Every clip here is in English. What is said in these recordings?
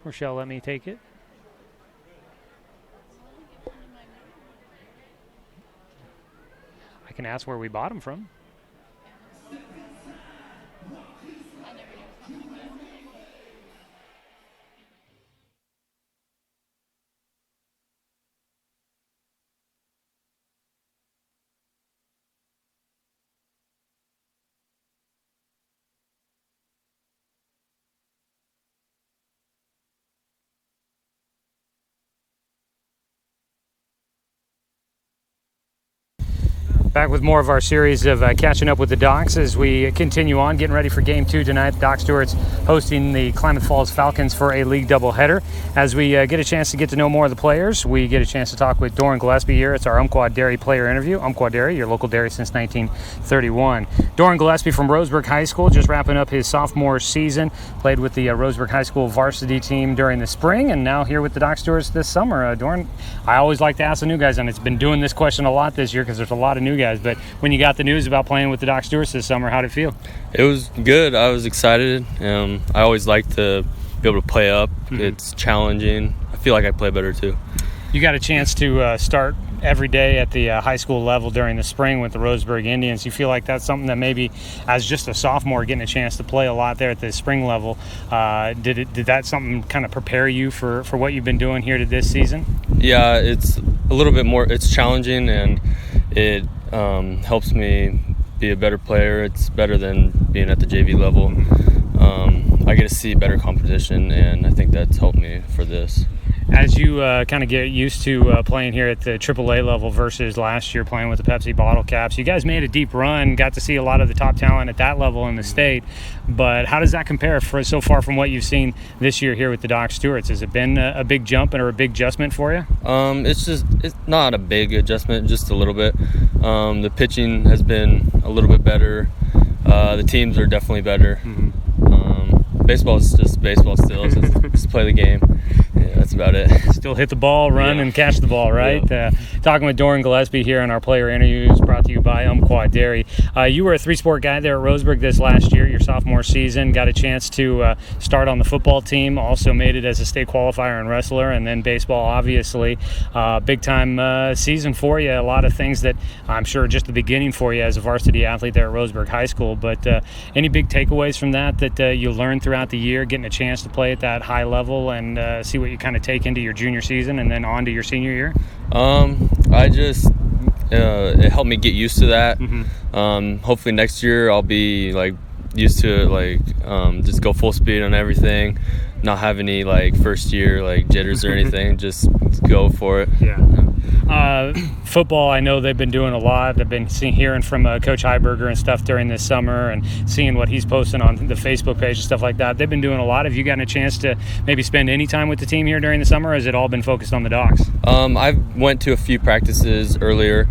Rochelle, let me take it. I can ask where we bought them from. Back with more of our series of catching up with the Docs as we continue on, getting ready for Game 2 tonight. Doc Stewart's hosting the Klamath Falls Falcons for a league doubleheader. As we get a chance to get to know more of the players, we get a chance to talk with Doran Gillespie here. It's our Umpqua Dairy player interview. Umpqua Dairy, your local dairy since 1931. Doran Gillespie from Roseburg High School, just wrapping up his sophomore season. Played with the Roseburg High School varsity team during the spring, and now here with the Doc Stewarts this summer. Doran, I always like to ask the new guys, and it's been doing this question a lot this year because there's a lot of new guys, but when you got the news about playing with the Doc Stewarts this summer, how did it feel? It was good. I was excited. I always like to be able to play up. Mm-hmm. It's challenging. I feel like I play better too. You got a chance to start every day at the high school level during the spring with the Roseburg Indians. You feel like that's something that maybe as just a sophomore getting a chance to play a lot there at the spring level, did that something kind of prepare you for what you've been doing here to this season? Yeah, it's a little bit more. It's challenging, and it helps me be a better player. It's better than being at the JV level. I get to see better competition, and I think that's helped me for this. As you kind of get used to playing here at the AAA level versus last year playing with the Pepsi bottle caps, you guys made a deep run, got to see a lot of the top talent at that level in the state. But how does that compare so far from what you've seen this year here with the Doc Stewarts? Has it been a big jump or a big adjustment for you? It's not a big adjustment, just a little bit. The pitching has been a little bit better. The teams are definitely better. Mm-hmm. Baseball is just baseball still. Just play the game. Yeah, that's about it. Still hit the ball, run, and catch the ball, right? Yeah. Talking with Doran Gillespie here on our player interviews brought to you by Umpqua Dairy. You were a three-sport guy there at Roseburg this last year, your sophomore season. Got a chance to start on the football team. Also made it as a state qualifier and wrestler, and then baseball, obviously. Big-time season for you. A lot of things that I'm sure are just the beginning for you as a varsity athlete there at Roseburg High School. But any big takeaways from that you learned throughout the year, getting a chance to play at that high level and see what you kind of take into your junior season and then on to your senior year? It helped me get used to that. Mm-hmm. Hopefully next year I'll be used to it, just go full speed on everything, not have any first year jitters or anything. Just go for it. Yeah. Football, I know they've been doing a lot. I've been hearing from Coach Heiberger and stuff during this summer and seeing what he's posting on the Facebook page and stuff like that. They've been doing a lot. Have you gotten a chance to maybe spend any time with the team here during the summer, or has it all been focused on the Docs? I went to a few practices earlier,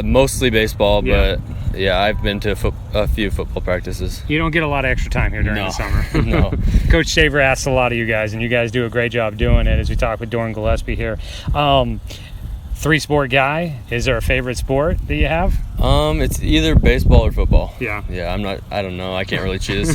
mostly baseball, but yeah, I've been to a few football practices. You don't get a lot of extra time here during the summer. No. Coach Shaver asks a lot of you guys, and you guys do a great job doing it as we talk with Doran Gillespie here. Three-sport guy, is there a favorite sport that you have? It's either baseball or football. Yeah. Yeah, I don't know. I can't really choose.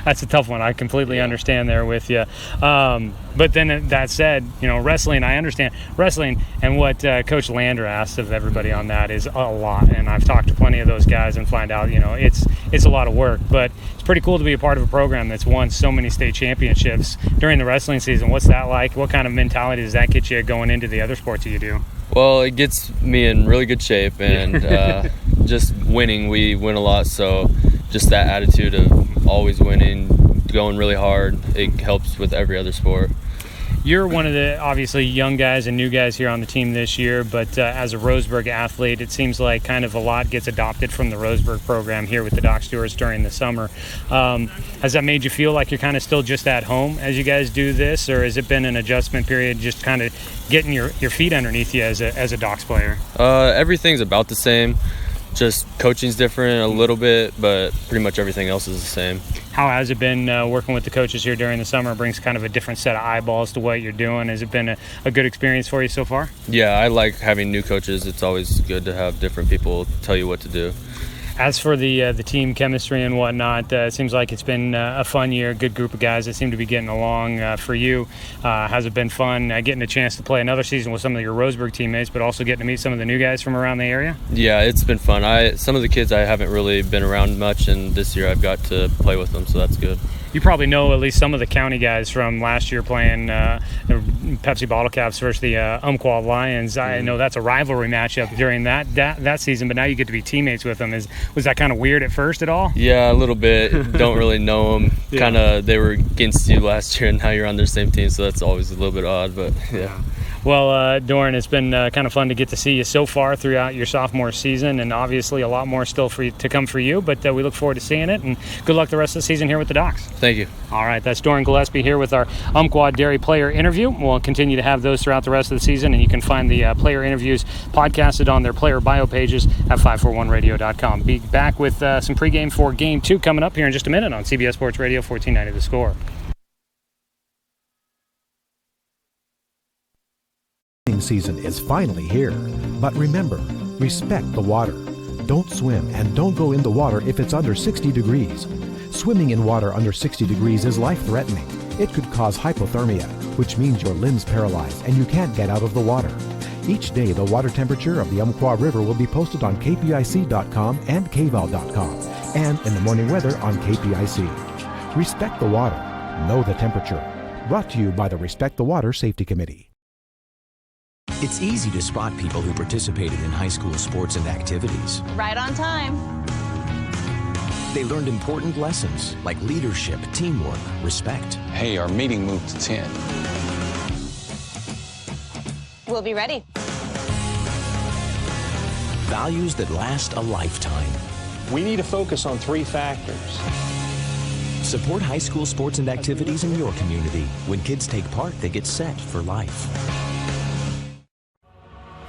That's a tough one. I completely understand there with you. But then that said, wrestling, I understand. Wrestling and what Coach Lander asked of everybody on that is a lot. And I've talked to plenty of those guys and find out, it's a lot of work. But it's pretty cool to be a part of a program that's won so many state championships during the wrestling season. What's that like? What kind of mentality does that get you going into the other sports that you do? Well, it gets me in really good shape, and just winning, we win a lot, so just that attitude of always winning, going really hard, it helps with every other sport. You're one of the, obviously, young guys and new guys here on the team this year, but as a Roseburg athlete, it seems like kind of a lot gets adopted from the Roseburg program here with the Doc Stewarts during the summer. Has that made you feel like you're kind of still just at home as you guys do this, or has it been an adjustment period just kind of getting your feet underneath you as a Docs player? Everything's about the same. Just coaching's different a little bit, but pretty much everything else is the same. How has it been working with the coaches here during the summer? It brings kind of a different set of eyeballs to what you're doing. Has it been a good experience for you so far? Yeah, I like having new coaches. It's always good to have different people tell you what to do. As for the team chemistry and whatnot, it seems like it's been a fun year, good group of guys that seem to be getting along. For you, has it been fun getting a chance to play another season with some of your Roseburg teammates, but also getting to meet some of the new guys from around the area? Yeah, it's been fun. Some of the kids I haven't really been around much, and this year I've got to play with them, so that's good. You probably know at least some of the county guys from last year playing Pepsi Bottle Caps versus the Umpqua Lions. I know that's a rivalry matchup during that season, but now you get to be teammates with them. Was that kind of weird at first at all? Yeah, a little bit. Don't really know them. Yeah. Kind of, they were against you last year, and now you're on their same team, so that's always a little bit odd, but yeah. Well, Doran, it's been kind of fun to get to see you so far throughout your sophomore season, and obviously a lot more still to come for you, but we look forward to seeing it, and good luck the rest of the season here with the Docs. Thank you. All right, that's Doran Gillespie here with our Umpqua Dairy player interview. We'll continue to have those throughout the rest of the season, and you can find the player interviews podcasted on their player bio pages at 541radio.com. Be back with some pregame for Game 2 coming up here in just a minute on CBS Sports Radio 1490 The Score. Season is finally here, but remember, respect the water. Don't swim and don't go in the water if it's under 60 degrees. Swimming in water under 60 degrees is life-threatening. It could cause hypothermia, which means your limbs paralyzed and you can't get out of the water. Each day, the water temperature of the Umpqua River will be posted on kpic.com and kval.com, and in the morning weather on KPIC. Respect the water. Know the temperature. Brought to you by the Respect the Water Safety Committee. It's easy to spot people who participated in high school sports and activities. Right on time. They learned important lessons like leadership, teamwork, respect. Hey, our meeting moved to 10. We'll be ready. Values that last a lifetime. We need to focus on 3 factors. Support high school sports and activities in your community. When kids take part, they get set for life.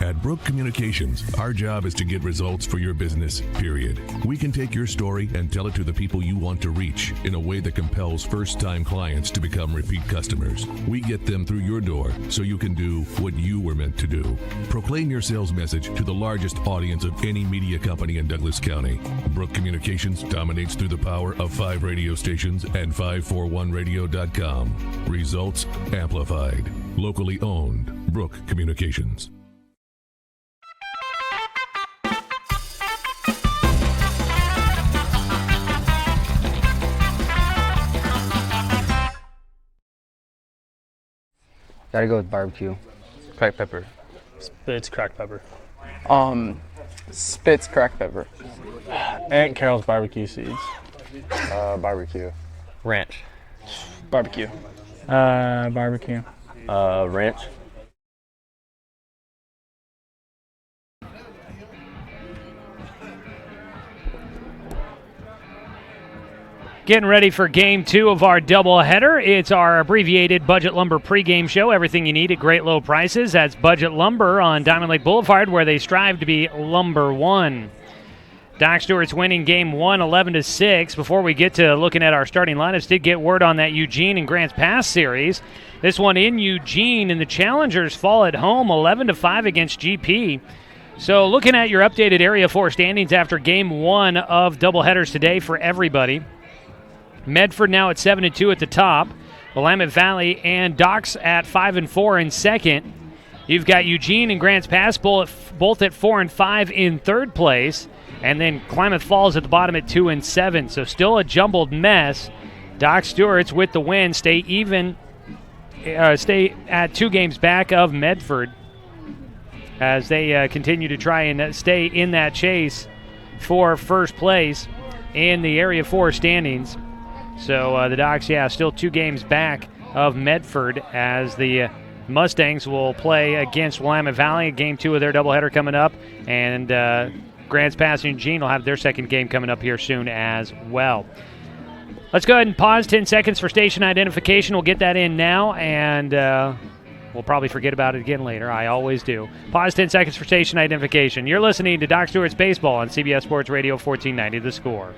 At Brook Communications, our job is to get results for your business, period. We can take your story and tell it to the people you want to reach in a way that compels first-time clients to become repeat customers. We get them through your door so you can do what you were meant to do. Proclaim your sales message to the largest audience of any media company in Douglas County. Brook Communications dominates through the power of 5 radio stations and 541radio.com. Results amplified. Locally owned. Brook Communications. Gotta go with barbecue. Cracked pepper. Spitz cracked pepper. Spitz cracked pepper. Aunt Carol's barbecue seeds. Barbecue. Ranch. Barbecue. Barbecue. Ranch. Getting ready for Game 2 of our doubleheader. It's our abbreviated Budget Lumber pregame show. Everything you need at great low prices. That's Budget Lumber on Diamond Lake Boulevard, where they strive to be number 1. Doc Stewart's winning Game 1, 11-6. Before we get to looking at our starting lineups, did get word on that Eugene and Grants Pass series. This one in Eugene, and the Challengers fall at home 11-5 against GP. So looking at your updated Area 4 standings after Game 1 of doubleheaders today for everybody. Medford now at 7-2 at the top. Willamette Valley and Docs at 5-4 in second. You've got Eugene and Grants Pass both at 4-5 in third place. And then Klamath Falls at the bottom at 2-7. So still a jumbled mess. Doc Stewart's with the win stay at 2 games back of Medford as they continue to try and stay in that chase for first place in the Area 4 standings. So the Docs, still 2 games back of Medford as the Mustangs will play against Willamette Valley. Game 2 of their doubleheader coming up. And Grants Pass and Eugene will have their second game coming up here soon as well. Let's go ahead and pause 10 seconds for station identification. We'll get that in now, and we'll probably forget about it again later. I always do. Pause 10 seconds for station identification. You're listening to Doc Stewart's Baseball on CBS Sports Radio 1490 The Score.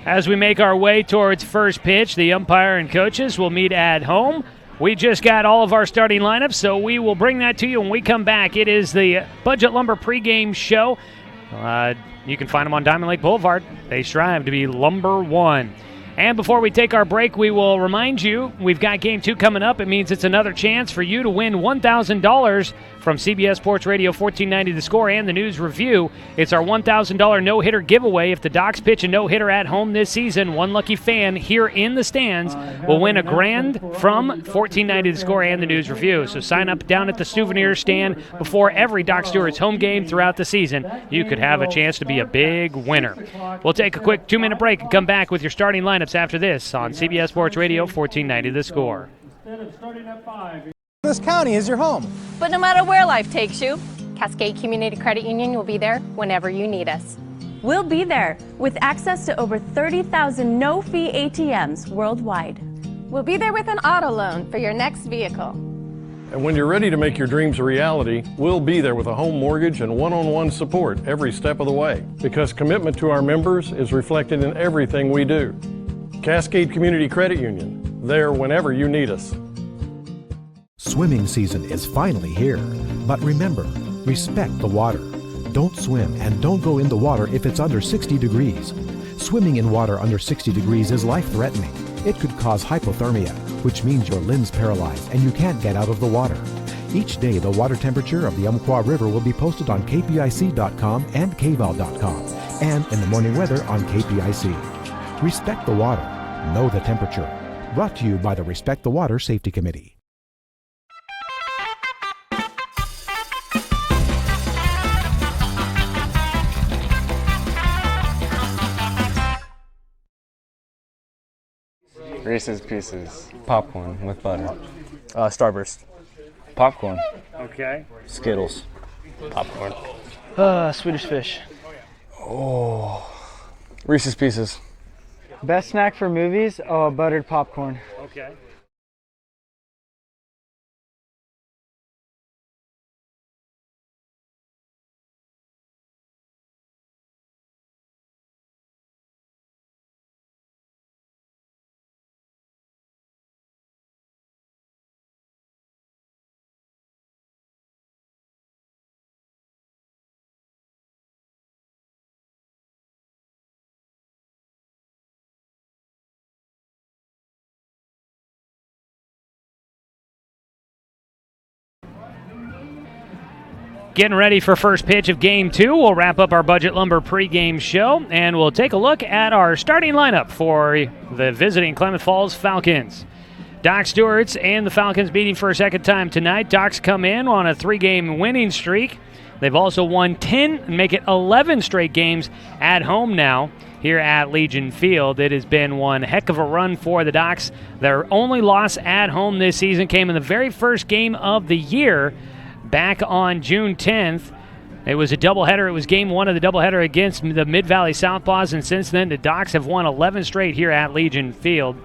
As we make our way towards first pitch, the umpire and coaches will meet at home. We just got all of our starting lineups, so we will bring that to you when we come back. It is the Budget Lumber pregame show. You can find them on Diamond Lake Boulevard. They strive to be number one. And before we take our break, we will remind you we've got Game 2 coming up. It means it's another chance for you to win $1,000 from CBS Sports Radio 1490 The Score and the News Review. It's our $1,000 no-hitter giveaway. If the Docs pitch a no-hitter at home this season, one lucky fan here in the stands will win a grand from 1490 The Score and the News Review. So sign up down at the souvenir stand before every Doc Stewart's home game throughout the season. You could have a chance to be a big winner. We'll take a quick 2-minute break and come back with your starting lineups after this on CBS Sports Radio 1490 The Score. This county is your home. But no matter where life takes you, Cascade Community Credit Union will be there whenever you need us. We'll be there with access to over 30,000 no-fee ATMs worldwide. We'll be there with an auto loan for your next vehicle. And when you're ready to make your dreams a reality, we'll be there with a home mortgage and one-on-one support every step of the way. Because commitment to our members is reflected in everything we do. Cascade Community Credit Union, there whenever you need us. Swimming season is finally here. But remember, respect the water. Don't swim and don't go in the water if it's under 60 degrees. Swimming in water under 60 degrees is life-threatening. It could cause hypothermia, which means your limbs paralyzed and you can't get out of the water. Each day, the water temperature of the Umpqua River will be posted on kpic.com and kval.com, and in the morning weather on KPIC. Respect the water. Know the temperature. Brought to you by the Respect the Water Safety Committee. Reese's Pieces. Popcorn with butter. Starburst. Popcorn. Okay. Skittles. Popcorn. Swedish Fish. Oh. Reese's Pieces. Best snack for movies? Oh, buttered popcorn. Okay. Getting ready for first pitch of Game 2. We'll wrap up our Budget Lumber pregame show, and we'll take a look at our starting lineup for the visiting Klamath Falls Falcons. Doc Stewart's and the Falcons meeting for a second time tonight. Docs come in on a 3-game winning streak. They've also won 10 and make it 11 straight games at home now here at Legion Field. It has been one heck of a run for the Docs. Their only loss at home this season came in the very first game of the year back on June 10th. It was a doubleheader. It was game 1 of the doubleheader against the Mid-Valley Southpaws, and since then the Docs have won 11 straight here at Legion Field.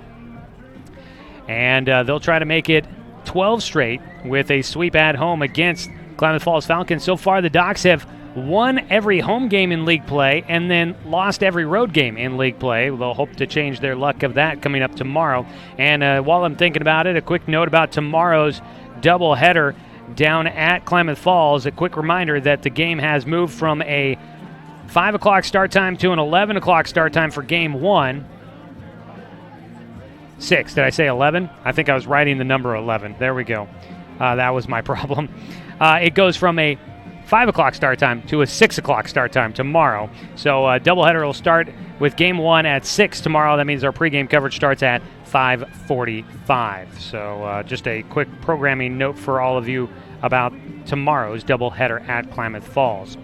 And they'll try to make it 12 straight with a sweep at home against Klamath Falls Falcons. So far, the Docs have won every home game in league play and then lost every road game in league play. They'll hope to change their luck of that coming up tomorrow. And while I'm thinking about it, a quick note about tomorrow's doubleheader down at Klamath Falls. A quick reminder that the game has moved from a 5 o'clock start time to an 11 o'clock start time for Game 1. 6. Did I say 11? I think I was writing the number 11. There we go. That was my problem. It goes from a 5 o'clock start time to a 6 o'clock start time tomorrow. So doubleheader will start with Game 1 at 6 tomorrow. That means our pregame coverage starts at 5:45. So just a quick programming note for all of you about tomorrow's doubleheader at Klamath Falls.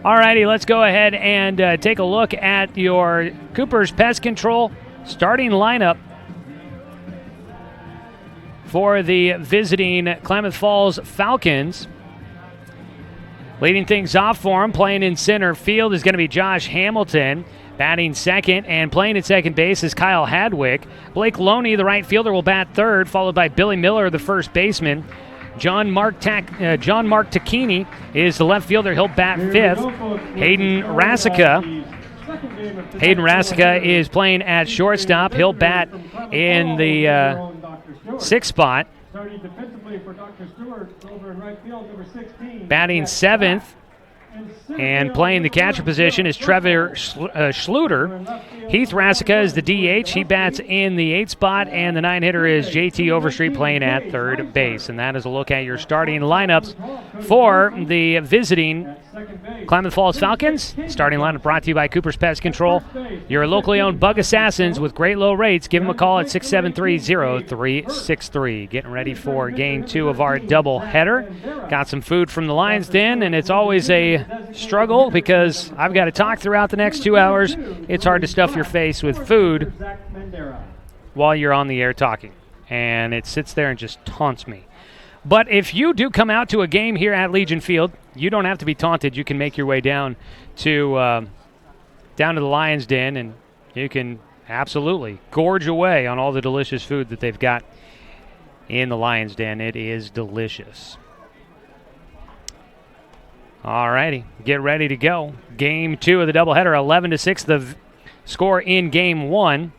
Alrighty, let's go ahead and take a look at your Cooper's Pest Control starting lineup for the visiting Klamath Falls Falcons. Leading things off for him, playing in center field, is going to be Josh Hamilton. Batting second and playing at second base is Kyle Hadwick. Blake Loney, the right fielder, will bat third, followed by Billy Miller, the first baseman. John Mark Tacchini is the left fielder. He'll bat fifth. Hayden Rasica Hayden Rasica is playing at shortstop. He'll bat in the 6th spot. Batting 7th and playing the catcher position is Trevor Schluter. Heath Rasica is the DH. He bats in the 8th spot, and the 9-hitter is JT Overstreet playing at 3rd base. And that is a look at your starting lineups for the visiting Klamath Falls Falcons. Starting lineup brought to you by Cooper's Pest Control, your locally owned bug assassins with great low rates. Give them a call at 673-0363. Getting ready for game 2 of our doubleheader. Got some food from the Lions Den, and it's always a struggle because I've got to talk throughout the next 2 hours. It's hard to stuff your face with food while you're on the air talking, and it sits there and just taunts me. But if you do come out to a game here at Legion Field, you don't have to be taunted. You can make your way down to the Lions Den, and you can absolutely gorge away on all the delicious food that they've got in the Lions Den. It is delicious. All righty, get ready to go. Game 2 of the doubleheader, 11-6 the score in Game 1.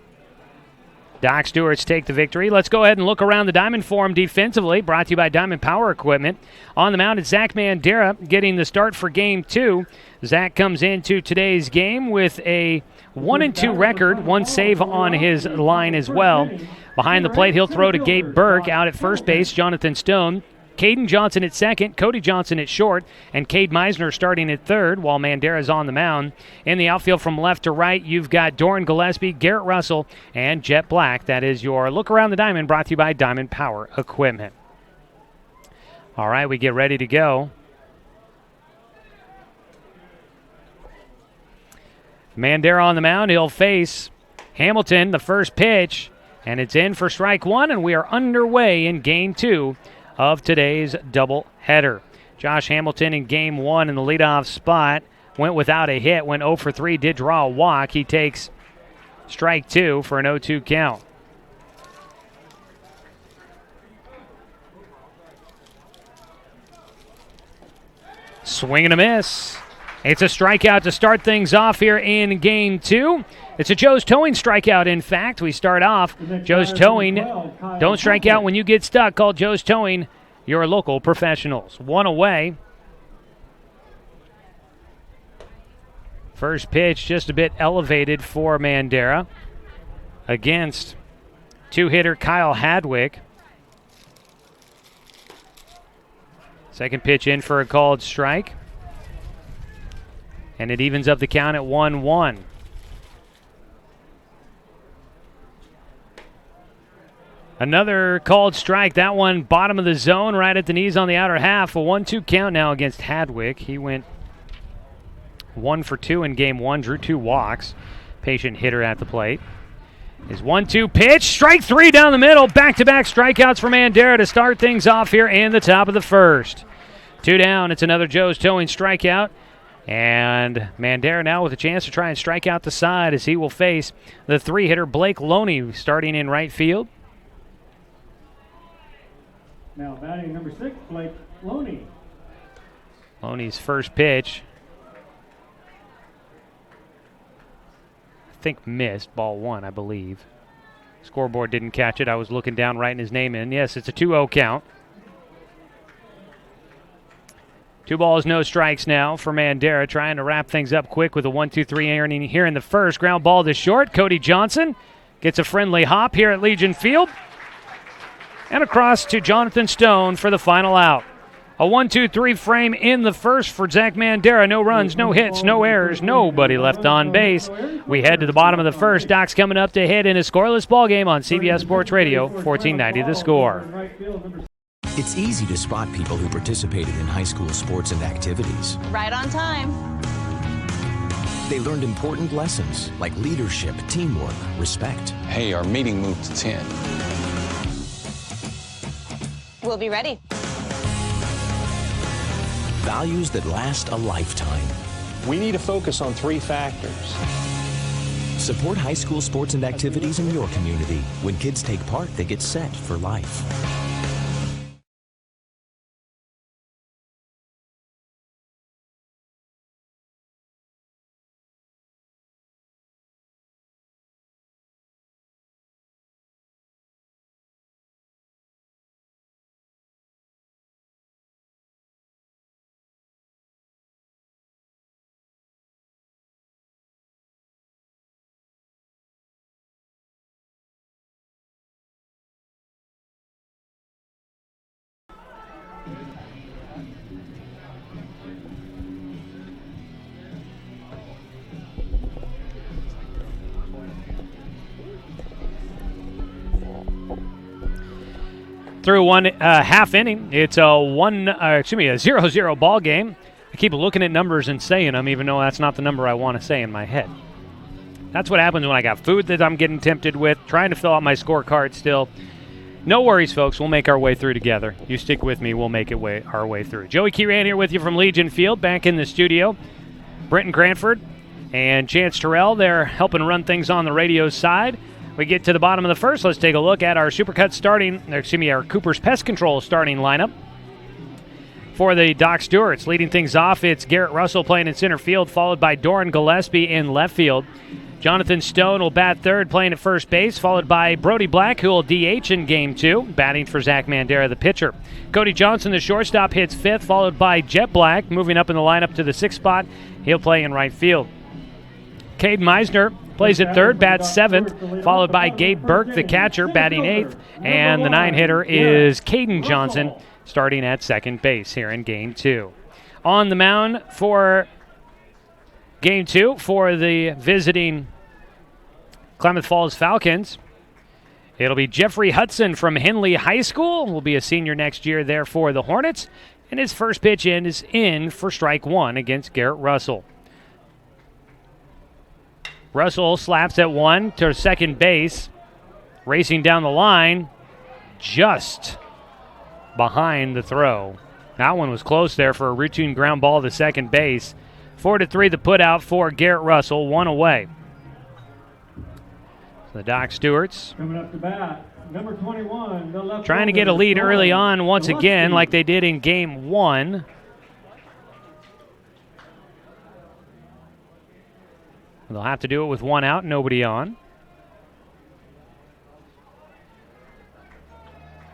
Doc Stewart's take the victory. Let's go ahead and look around the diamond for him defensively. Brought to you by Diamond Power Equipment. On the mound, it's Zach Mandera getting the start for Game 2. Zach comes into today's game with a 1-2 record, 1 save on his line as well. Behind the plate, he'll throw to Gabe Burke. Out at first base, Jonathan Stone. Caden Johnson at second, Cody Johnson at short, and Cade Meisner starting at third while Mandera's on the mound. In the outfield from left to right, you've got Doran Gillespie, Garrett Russell, and Jet Black. That is your look around the diamond brought to you by Diamond Power Equipment. All right, we get ready to go. Mandera on the mound. He'll face Hamilton, the first pitch, and it's in for strike 1, and we are underway in Game 2 of today's doubleheader. Josh Hamilton in Game 1 in the leadoff spot went without a hit, went 0 for 3, did draw a walk. He takes strike 2 for an 0-2 count. Swing and a miss. It's a strikeout to start things off here in Game 2. It's a Joe's Towing strikeout, in fact. We start off. Joe's Towing. Don't strike out when you get stuck. Call Joe's Towing, your local professionals. 1 away. First pitch just a bit elevated for Mandera against 2-hitter Kyle Hadwick. Second pitch in for a called strike. And it evens up the count at 1-1. Another called strike. That one bottom of the zone, right at the knees on the outer half. A 1-2 count now against Hadwick. He went 1 for 2 in Game 1, drew 2 walks. Patient hitter at the plate. His 1-2 pitch. Strike 3 down the middle. Back-to-back strikeouts for Mandera to start things off here in the top of the first. 2 down. It's another Joe's Towing strikeout. And Mandera now with a chance to try and strike out the side as he will face the 3-hitter Blake Loney starting in right field. Now batting number 6, Blake Loney. Loney's first pitch, I think missed, ball 1, I believe. Scoreboard didn't catch it. I was looking down, writing his name in. Yes, it's a 2-0 count. 2 balls, no strikes now for Mandera, trying to wrap things up quick with a 1-2-3 inning here in the first. Ground ball to short. Cody Johnson gets a friendly hop here at Legion Field. And across to Jonathan Stone for the final out. A 1-2-3 frame in the first for Zach Mandera. No runs, no hits, no errors, nobody left on base. We head to the bottom of the first. Doc's coming up to hit in a scoreless ball game on CBS Sports Radio, 1490 The Score. It's easy to spot people who participated in high school sports and activities. Right on time. They learned important lessons like leadership, teamwork, respect. Hey, our meeting moved to 10. We'll be ready. Values that last a lifetime. We need to focus on 3 factors. Support high school sports and activities in your community. When kids take part, they get set for life. through one half inning. It's a 0-0 ball game. I keep looking at numbers and saying them, even though that's not the number I want to say in my head. That's what happens when I got food that I'm getting tempted with, trying to fill out my scorecard still. No worries, folks. We'll make our way through together. You stick with me. We'll make our way through. Joey Kieran here with you from Legion Field, back in the studio. Brenton Cranford and Chance Terrell, they're helping run things on the radio side. We get to the bottom of the first. Let's take a look at our our Cooper's Pest Control starting lineup. For the Doc Stewarts, leading things off, it's Garrett Russell playing in center field, followed by Doran Gillespie in left field. Jonathan Stone will bat third, playing at first base, followed by Brody Black, who will DH in Game 2, batting for Zach Mandera, the pitcher. Cody Johnson, the shortstop, hits fifth, followed by Jet Black, moving up in the lineup to the sixth spot. He'll play in right field. Cade Meisner plays at third, bats seventh, followed by Gabe Burke, the catcher, batting eighth. And the 9-hitter is Caden Johnson, starting at second base here in Game 2. On the mound for Game 2 for the visiting Klamath Falls Falcons, it'll be Jeffrey Hudson from Henley High School. Will be a senior next year there for the Hornets. And his first pitch is in for strike one against Garrett Russell. Russell slaps at one to second base. Racing down the line, just behind the throw. That one was close there for a routine ground ball to second base. 4-3 the put out for Garrett Russell, one away. So the Doc Stewarts Coming up to bat, number 21, the left trying to get a lead early on once again like they did in Game 1. They'll have to do it with one out, nobody on.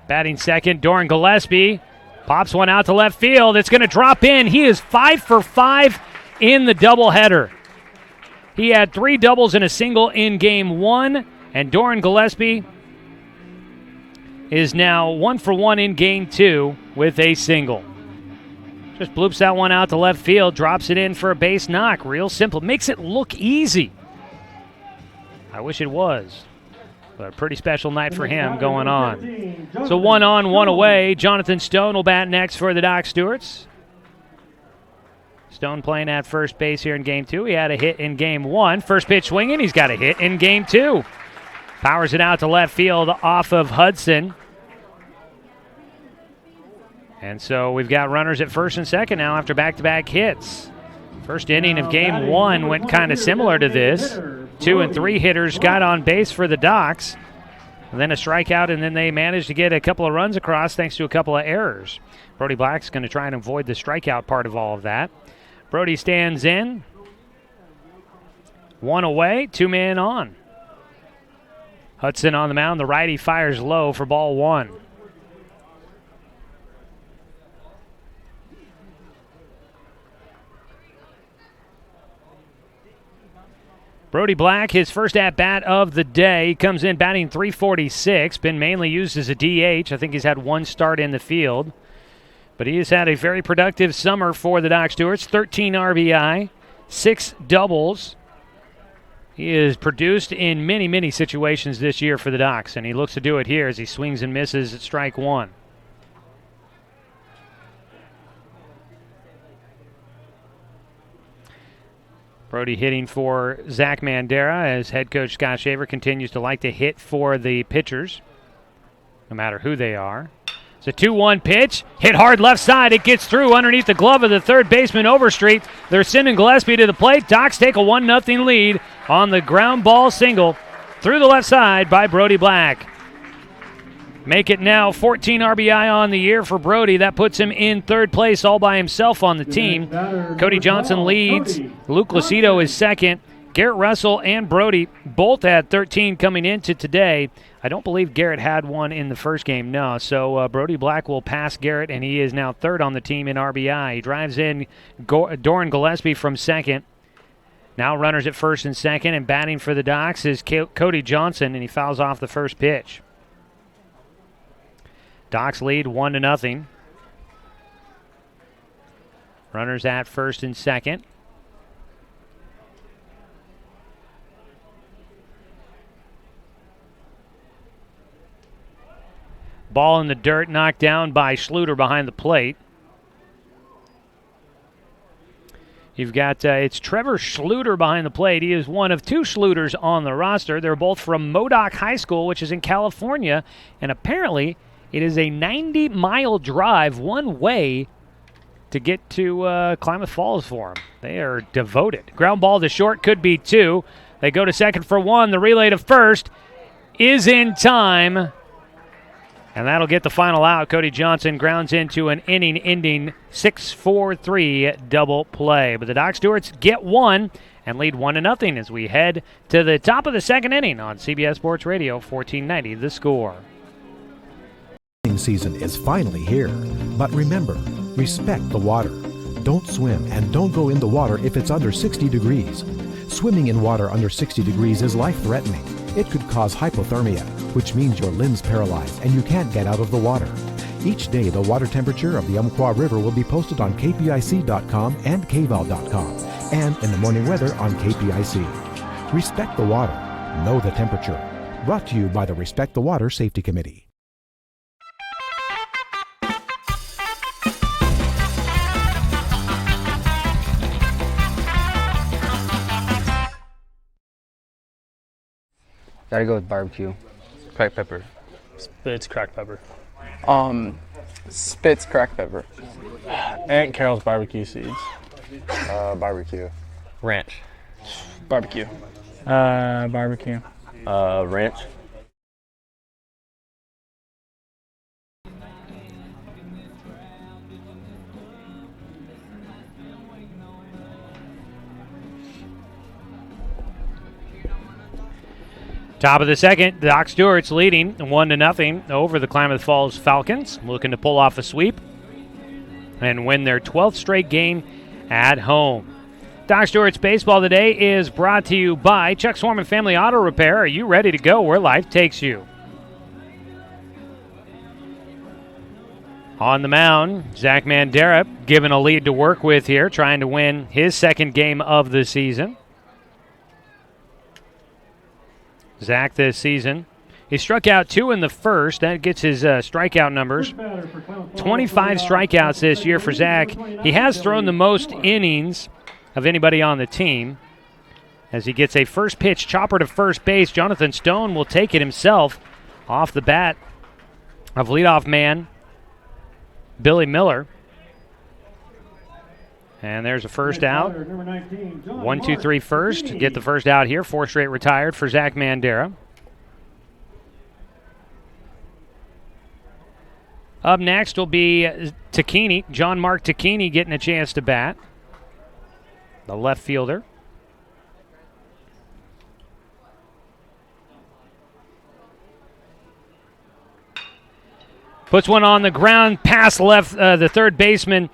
Batting second, Doran Gillespie pops one out to left field. It's going to drop in. He is 5 for 5 in the doubleheader. He had 3 doubles and a single in Game 1, and Doran Gillespie is now 1 for 1 in Game 2 with a single. Just bloops that one out to left field, drops it in for a base knock. Real simple. Makes it look easy. I wish it was. But a pretty special night for him going on. So 1 on, 1 away. Jonathan Stone will bat next for the Doc Stewarts. Stone playing at first base here in Game 2. He had a hit in Game 1. First pitch swinging. He's got a hit in Game 2. Powers it out to left field off of Hudson. And so we've got runners at first and second now after back-to-back hits. First inning of Game 1 went kind of similar to this. 2 and 3 hitters got on base for the Docs. And then a strikeout, and then they managed to get a couple of runs across thanks to a couple of errors. Brody Black's going to try and avoid the strikeout part of all of that. Brody stands in. 1 away, 2 men on. Hudson on the mound. The righty fires low for ball 1. Brody Black, his first at-bat of the day, comes in batting .346, been mainly used as a DH. I think he's had 1 start in the field. But he has had a very productive summer for the Doc Stewarts. 13 RBI, 6 doubles. He is produced in many, many situations this year for the Docs, and he looks to do it here as he swings and misses at strike 1. Brody hitting for Zach Mandera as head coach Scott Shaver continues to like to hit for the pitchers, no matter who they are. It's a 2-1 pitch, hit hard left side. It gets through underneath the glove of the third baseman Overstreet. They're sending Gillespie to the plate. Docs take a 1-0 lead on the ground ball single through the left side by Brody Black. Make it now 14 RBI on the year for Brody. That puts him in third place all by himself on the team. Cody Johnson leads. Luke Lucido is second. Garrett Russell and Brody both had 13 coming into today. I don't believe Garrett had 1 in the first game, no. So Brody Black will pass Garrett, and he is now third on the team in RBI. He drives in Doran Gillespie from second. Now runners at first and second, and batting for the Docs is Cody Johnson, and he fouls off the first pitch. Docs lead 1-0. Runners at first and second. Ball in the dirt, knocked down by Schluter behind the plate. You've got, it's Trevor Schluter behind the plate. He is one of two Schluters on the roster. They're both from Modoc High School, which is in California, and apparently it is a 90-mile drive one way to get to Klamath Falls for them. They are devoted. Ground ball to short, could be two. They go to second for one. The relay to first is in time. And that'll get the final out. Cody Johnson grounds into an inning-ending 6-4-3 double play. But the Doc Stewarts get one and lead 1-0 as we head to the top of the second inning on CBS Sports Radio, 1490 The Score. Season is finally here. But remember, respect the water. Don't swim and don't go in the water if it's under 60 degrees. Swimming in water under 60 degrees is life-threatening. It could cause hypothermia, which means your limbs paralyze and you can't get out of the water. Each day, the water temperature of the Umpqua River will be posted on kpic.com and kval.com, and in the morning weather on KPIC. Respect the water. Know the temperature. Brought to you by the Respect the Water Safety Committee. Gotta go with barbecue. Cracked pepper. Spitz cracked pepper. Spitz cracked pepper. Aunt Carol's barbecue seeds. Barbecue. Ranch. Barbecue. Barbecue. Ranch. Top of the second, Doc Stewart's leading 1-0 over the Klamath Falls Falcons, looking to pull off a sweep and win their 12th straight game at home. Doc Stewart's Baseball today is brought to you by Chuck Swarman Family Auto Repair. Are you ready to go where life takes you? On the mound, Zach Mandera given a lead to work with here, trying to win his second game of the season. Zach this season, he struck out 2 in the first. That gets his strikeout numbers. 25 strikeouts this year for Zach. He has thrown the most innings of anybody on the team. As he gets a first pitch chopper to first base, Jonathan Stone will take it himself off the bat of leadoff man Billy Miller. And there's a first out. 1-2-3 first. Get the first out here. 4 straight retired for Zach Mandera. Up next will be Tacchini, John Mark Tacchini, getting a chance to bat. The left fielder. Puts one on the ground past left, the third baseman,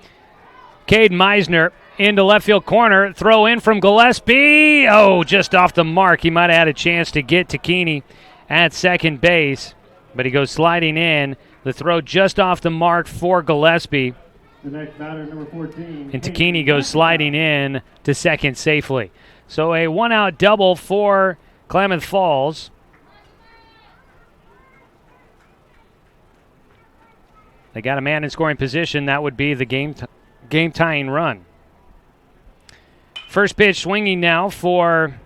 Cade Meisner, into left field corner. Throw in from Gillespie. Oh, just off the mark. He might have had a chance to get Tacchini at second base, but he goes sliding in. The throw just off the mark for Gillespie. The next batter, number 14. And Tacchini goes sliding in to second safely. So a one-out double for Klamath Falls. They got a man in scoring position. That would be the game-tying run. First pitch swinging now for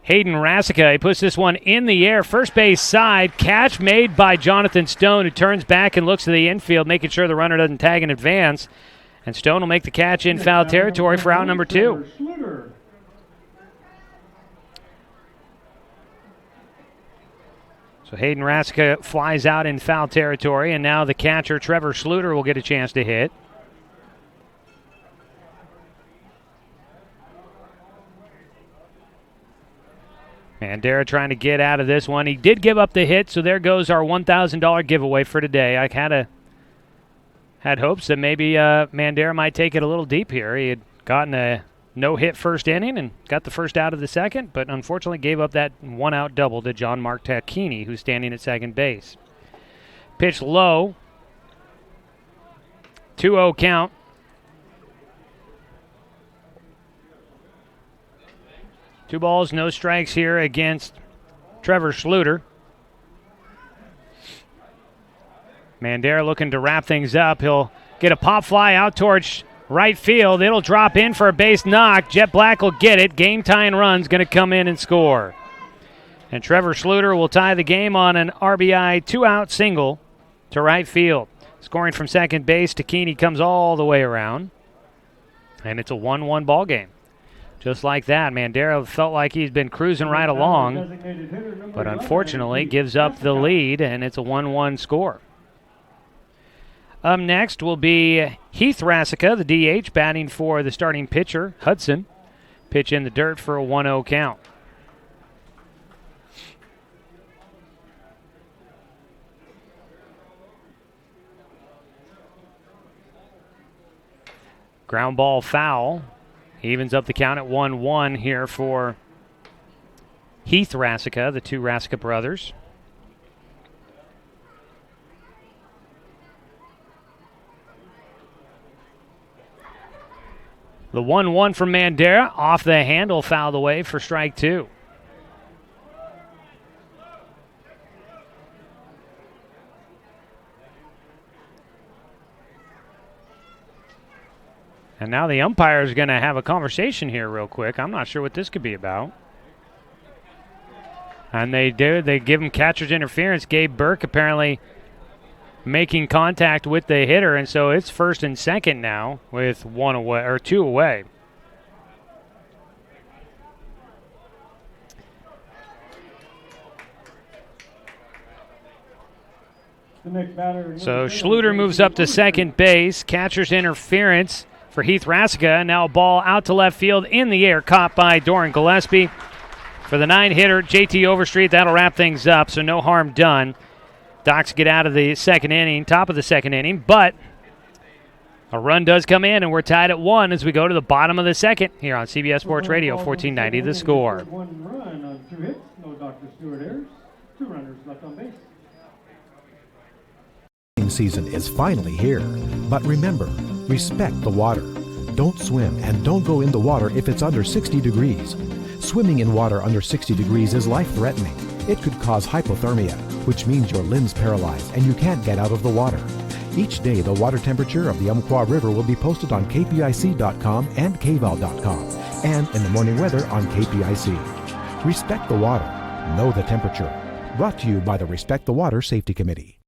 Hayden Rasica. He puts this one in the air. First base side. Catch made by Jonathan Stone, who turns back and looks to the infield, making sure the runner doesn't tag in advance. And Stone will make the catch in foul territory for out number 2. So Hayden Rasica flies out in foul territory, and now the catcher, Trevor Schluter, will get a chance to hit. Mandera trying to get out of this one. He did give up the hit, so there goes our $1,000 giveaway for today. I had hopes that maybe Mandera might take it a little deep here. He had gotten a no-hit first inning and got the first out of the second, but unfortunately gave up that one-out double to John Mark Tacchini, who's standing at second base. Pitch low. 2-0 count. Two balls, no strikes here against Trevor Schluter. Mandera looking to wrap things up. He'll get a pop fly out towards right field. It'll drop in for a base knock. Jet Black will get it. Game-tying run's going to come in and score. And Trevor Schluter will tie the game on an RBI two-out single to right field. Scoring from second base, Takini comes all the way around. And it's a 1-1 ball game. Just like that, Mandera felt like he's been cruising right along, but unfortunately gives up the lead, and it's a 1-1 score. Up next will be Heath Rasica, the DH, batting for the starting pitcher, Hudson. Pitch in the dirt for a 1-0 count. Ground ball foul. Evens up the count at 1-1 here for Heath Rasica, the two Rasica brothers. The 1-1 from Mandera, off the handle, fouled away for strike two. And now the umpire is going to have a conversation here real quick. I'm not sure what this could be about. And they do. They give him catcher's interference. Gabe Burke apparently making contact with the hitter, and so it's first and second now with one away or two away. So Schluter moves up to second base. Catcher's interference for Heath Rasica. Now a ball out to left field in the air, caught by Doran Gillespie. For the 9-hitter, JT Overstreet, that'll wrap things up, so no harm done. Docs get out of the second inning, top of the second inning, but a run does come in, and we're tied at 1 as we go to the bottom of the second here on CBS Sports Radio, 1490 The Score. 1 run on 2 hits, no Dr. Stewart errors, 2 runners left on base. Season is finally here, but remember, respect the water. Don't swim and don't go in the water if it's under 60 degrees. Swimming in water under 60 degrees is life-threatening. It could cause hypothermia, which means your limbs paralyzed and you can't get out of the water. Each day, the water temperature of the Umpqua River will be posted on kpic.com and kval.com, and in the morning weather on KPIC. Respect the water. Know the temperature. Brought to you by the Respect the Water Safety Committee.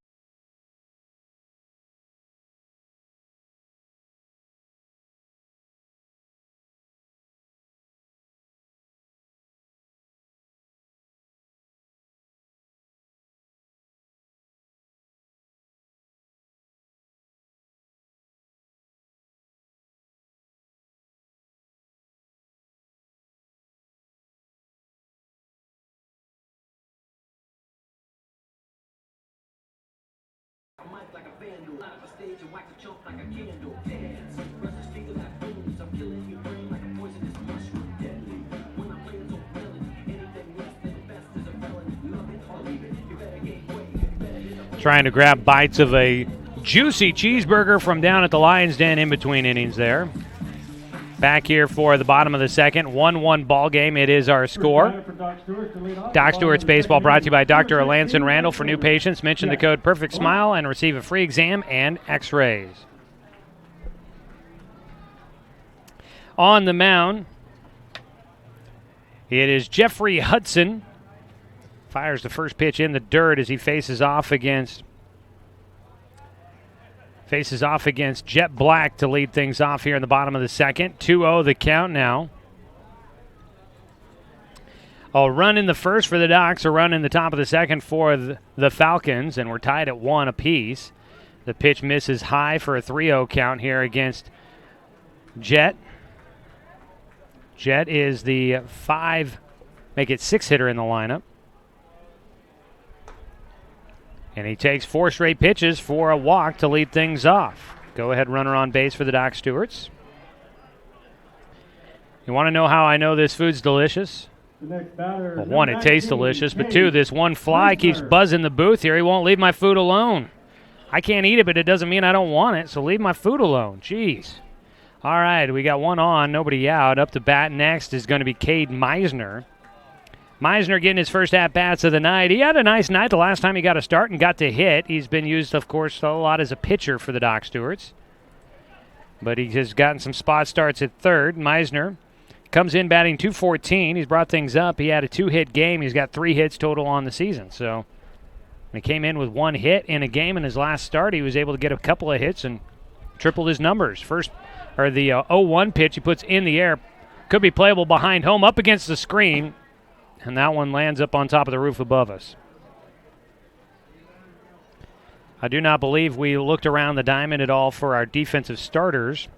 Trying to grab bites of a juicy cheeseburger from down at the Lions Den in between innings there. Back here for the bottom of the second, 1-1 ball game. It is our score. Doc Stewart's Baseball brought to you by Dr. Alanson Randall. For new patients, mention the code Perfect Smile and receive a free exam and x-rays. On the mound, it is Jeffrey Hudson. Fires the first pitch in the dirt as he faces off against Jet Black to lead things off here in the bottom of the second. 2-0 the count now. A run in the first for the Docs, a run in the top of the second for the Falcons, and we're tied at 1 apiece. The pitch misses high for a 3-0 count here against Jet. Jet is the 6 hitter in the lineup. And he takes 4 straight pitches for a walk to lead things off. Go ahead, runner on base for the Doc Stewarts. You want to know how I know this food's delicious? Well, 1, it tastes delicious, but 2, this one fly keeps buzzing the booth here. He won't leave my food alone. I can't eat it, but it doesn't mean I don't want it, so leave my food alone. Jeez. All right, we got one on, nobody out. Up to bat next is going to be Cade Meisner. Meisner getting his first at-bats of the night. He had a nice night the last time he got a start and got to hit. He's been used, of course, a lot as a pitcher for the Doc Stewarts. But he has gotten some spot starts at third. Meisner comes in batting .214. He's brought things up. He had a 2-hit game. He's got 3 hits total on the season. So he came in with 1 hit in a game in his last start. He was able to get a couple of hits and tripled his numbers. The 0-1 pitch he puts in the air. Could be playable behind home, up against the screen. And that one lands up on top of the roof above us. I do not believe we looked around the diamond at all for our defensive starters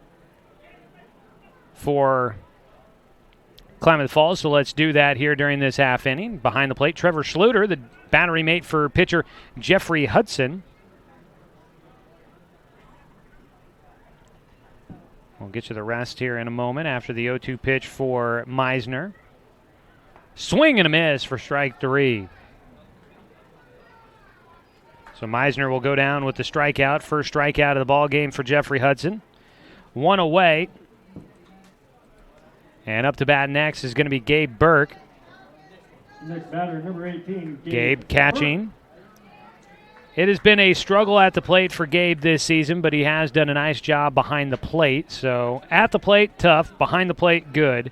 for Klamath Falls, so let's do that here during this half inning. Behind the plate, Trevor Schluter, the battery mate for pitcher Jeffrey Hudson. We'll get you the rest here in a moment after the 0-2 pitch for Meisner. Swing and a miss for strike 3. So Meisner will go down with the strikeout. First strikeout of the ball game for Jeffrey Hudson. 1 away. And up to bat next is going to be Gabe Burke. Next batter, number 18. Gabe catching. It has been a struggle at the plate for Gabe this season, but he has done a nice job behind the plate. So at the plate, tough. Behind the plate, good.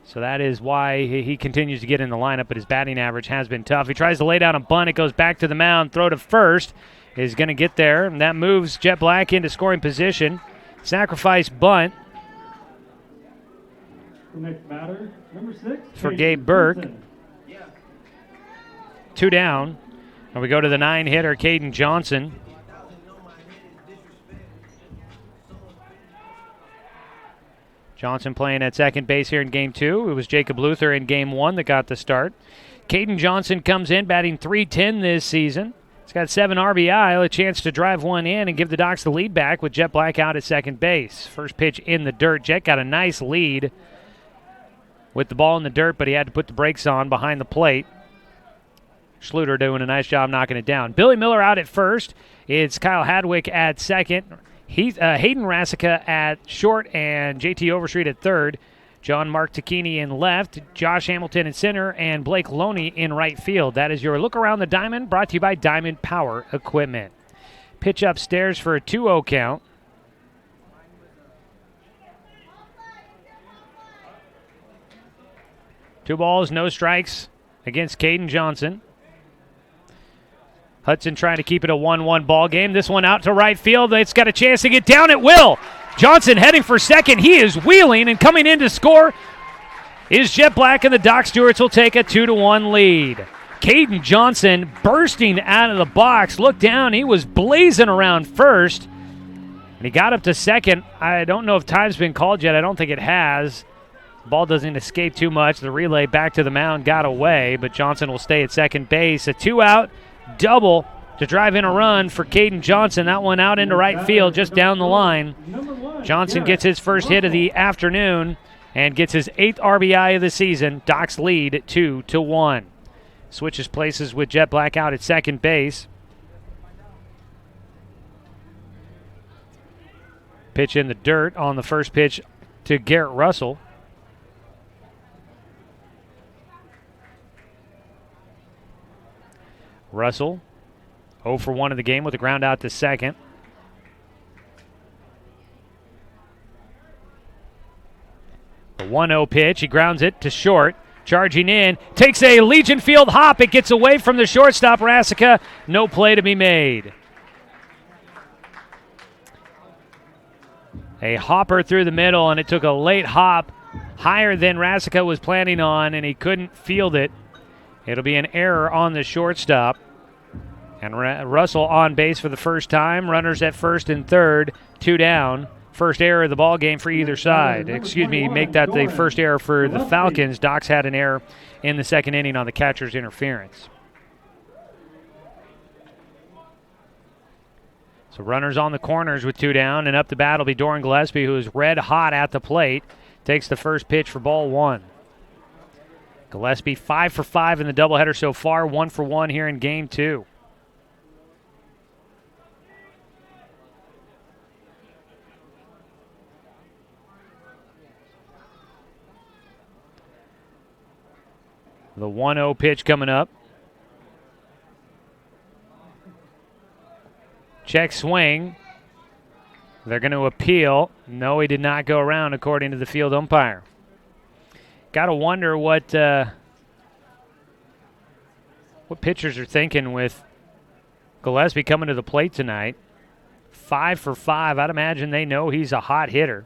So that is why he continues to get in the lineup, but his batting average has been tough. He tries to lay down a bunt. It goes back to the mound. Throw to first is going to get there, and that moves Jet Black into scoring position. Sacrifice bunt. The next batter, number 6. For Gabe Burke. 2 down. And we go to the 9-hitter, Caden Johnson. Johnson playing at second base here in Game 2. It was Jacob Luther in Game 1 that got the start. Caden Johnson comes in batting .310 this season. He's got 7 RBI, a chance to drive one in and give the Docs the lead back with Jet Black out at second base. First pitch in the dirt. Jet got a nice lead with the ball in the dirt, but he had to put the brakes on behind the plate. Schluter doing a nice job knocking it down. Billy Miller out at first. It's Kyle Hadwick at second. Hayden Rasica at short and JT Overstreet at third. John Mark Tacchini in left. Josh Hamilton in center and Blake Loney in right field. That is your look around the diamond, brought to you by Diamond Power Equipment. Pitch upstairs for a 2-0 count. Two balls, no strikes against Caden Johnson. Hudson trying to keep it a 1-1 ball game. This one out to right field. It's got a chance to get down. It will. Johnson heading for second. He is wheeling, and coming in to score is Jet Black, and the Doc Stewarts will take a 2-1 lead. Caden Johnson bursting out of the box. Look down. He was blazing around first, and he got up to second. I don't know if time's been called yet. I don't think it has. Ball doesn't escape too much. The relay back to the mound got away, but Johnson will stay at second base. A 2-out double to drive in a run for Caden Johnson. That one out into right field just down the line. Johnson gets his first hit of the afternoon and gets his 8th RBI of the season. Docs lead 2-1. Switches places with Jet Black out at second base. Pitch in the dirt on the first pitch to Garrett Russell. Russell 0 for 1 of the game with a ground out to second. The 1-0 pitch, he grounds it to short. Charging in, takes a Legion Field hop. It gets away from the shortstop, Rasica. No play to be made. A hopper through the middle, and it took a late hop higher than Rasica was planning on, and he couldn't field it. It'll be an error on the shortstop. And Russell on base for the first time. Runners at first and third, 2 down. First error of the ball game for either side. Excuse me, make that the first error for the Falcons. Docs had an error in the second inning on the catcher's interference. So runners on the corners with 2 down, and up the bat will be Doran Gillespie, who is red hot at the plate. Takes the first pitch for ball 1. Gillespie 5 for 5 in the doubleheader so far, 1 for 1 here in game 2. The 1-0 pitch coming up. Check swing. They're going to appeal. No, he did not go around according to the field umpire. Got to wonder what pitchers are thinking with Gillespie coming to the plate tonight. 5 for 5. I'd imagine they know he's a hot hitter.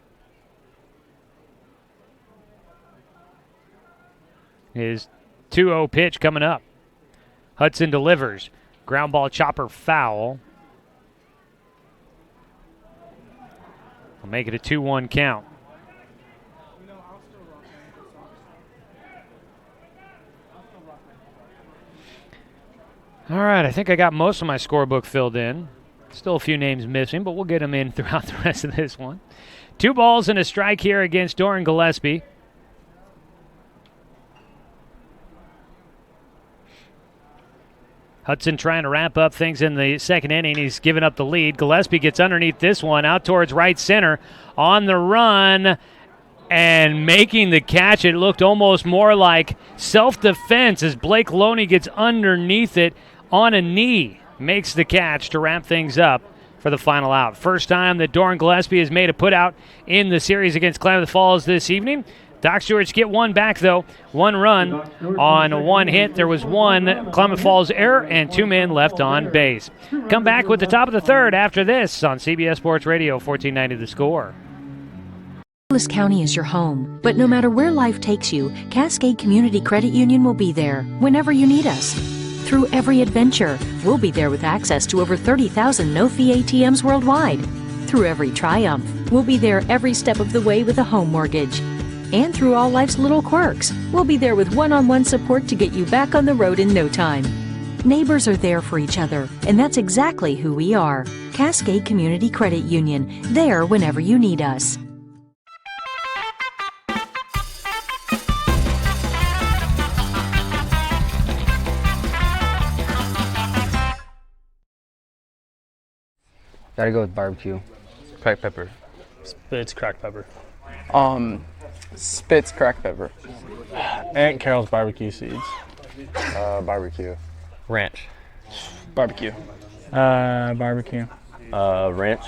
His 2-0 pitch coming up. Hudson delivers. Ground ball chopper foul. We'll make it a 2-1 count. All right, I think I got most of my scorebook filled in. Still a few names missing, but we'll get them in throughout the rest of this one. 2 balls and a strike here against Doran Gillespie. Hudson trying to wrap up things in the second inning. He's given up the lead. Gillespie gets underneath this one, out towards right center, on the run, and making the catch. It looked almost more like self-defense as Blake Loney gets underneath it on a knee. Makes the catch to wrap things up for the final out. First time that Doran Gillespie has made a putout in the series against Klamath Falls this evening. Doc Stewart's get one back, though. 1 run on 1 hit. There was 1 Klamath Falls error and 2 men left on base. Come back with the top of the third after this on CBS Sports Radio, 1490 The Score. Douglas County is your home, but no matter where life takes you, Cascade Community Credit Union will be there whenever you need us. Through every adventure, we'll be there with access to over 30,000 no-fee ATMs worldwide. Through every triumph, we'll be there every step of the way with a home mortgage. And through all life's little quirks, we'll be there with one-on-one support to get you back on the road in no time. Neighbors are there for each other, and that's exactly who we are. Cascade Community Credit Union, there whenever you need us. Gotta go with barbecue. Cracked pepper. Spitz cracked pepper. Spitz cracked pepper. Aunt Carol's barbecue seeds. Barbecue. Ranch. Barbecue. Barbecue. Ranch.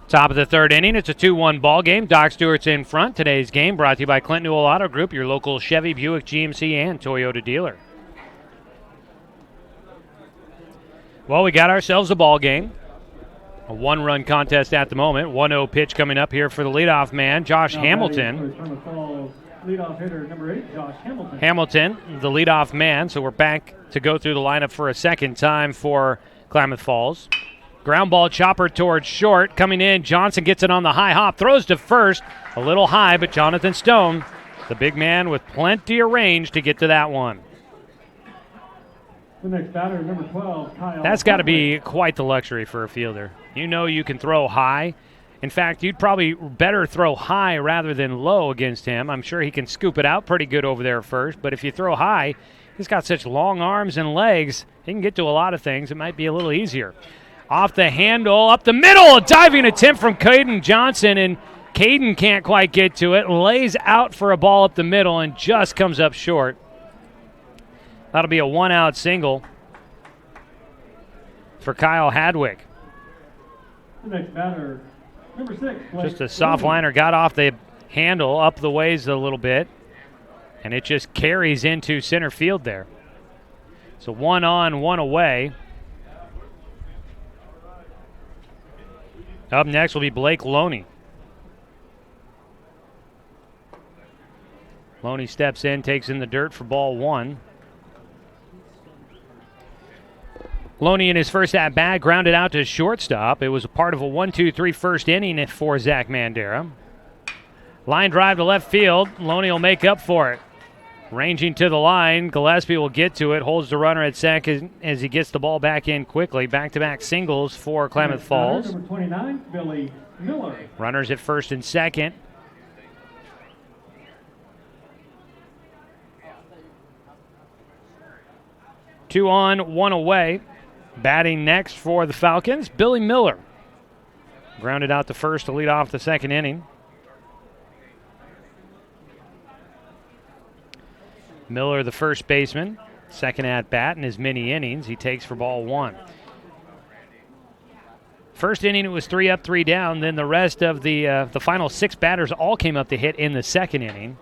Top of the third inning. It's a 2-1 ball game. Doc Stewart's in front. Today's game brought to you by Clint Newell Auto Group, your local Chevy, Buick, GMC, and Toyota dealer. Well, we got ourselves a ball game. A 1-run contest at the moment. 1-0 pitch coming up here for the leadoff man, Josh Hamilton. Leadoff hitter number 8, Josh Hamilton. Hamilton, the leadoff man. So we're back to go through the lineup for a second time for Klamath Falls. Ground ball chopper towards short. Coming in, Johnson gets it on the high hop. Throws to first. A little high, but Jonathan Stone, the big man with plenty of range to get to that one. The next batter, number 12, Kyle. That's got to be quite the luxury for a fielder. You know you can throw high. In fact, you'd probably better throw high rather than low against him. I'm sure he can scoop it out pretty good over there first, but if you throw high, he's got such long arms and legs, he can get to a lot of things. It might be a little easier. Off the handle, up the middle, a diving attempt from Caden Johnson, and Caden can't quite get to it. Lays out for a ball up the middle and just comes up short. That'll be a 1-out single for Kyle Hadwick. The next batter, number 6. Just a soft liner, got off the handle, up the ways a little bit, and it just carries into center field there. So 1 on, 1 away. Up next will be Blake Loney. Loney steps in, takes in the dirt for ball 1. Loney in his first at-bat grounded out to shortstop. It was a part of a 1-2-3 first inning for Zach Mandera. Line drive to left field. Loney will make up for it. Ranging to the line, Gillespie will get to it, holds the runner at second as he gets the ball back in quickly. Back-to-back singles for Klamath Falls. Number 29, Billy Miller. Runners at first and second. Two on, one away. Batting next for the Falcons, Billy Miller. Grounded out the first to lead off the second inning. Miller, the first baseman, second at bat in his mini innings. He takes for ball one. First inning, it was 3 up, 3 down. Then the rest of the final 6 batters all came up to hit in the second inning.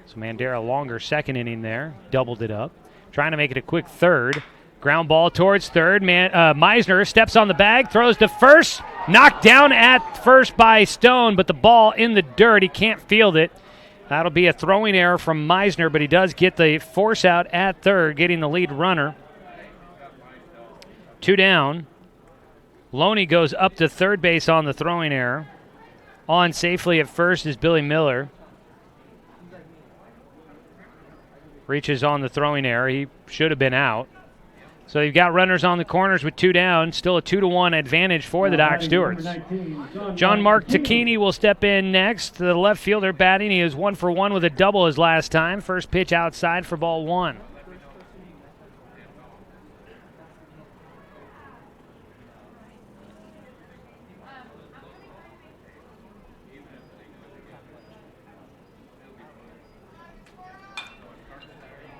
So Mandera, longer second inning there, doubled it up. Trying to make it a quick third. Ground ball towards third. Meisner steps on the bag, throws to first. Knocked down at first by Stone, but the ball in the dirt. He can't field it. That'll be a throwing error from Meisner, but he does get the force out at third, getting the lead runner. 2 down. Loney goes up to third base on the throwing error. On safely at first is Billy Miller. Reaches on the throwing error. He should have been out. So you've got runners on the corners with 2 down. Still a 2-1 advantage for the Doc Stewarts. John Mark Tacchini will step in next. The left fielder batting. He is 1 for 1 with a double his last time. First pitch outside for ball 1.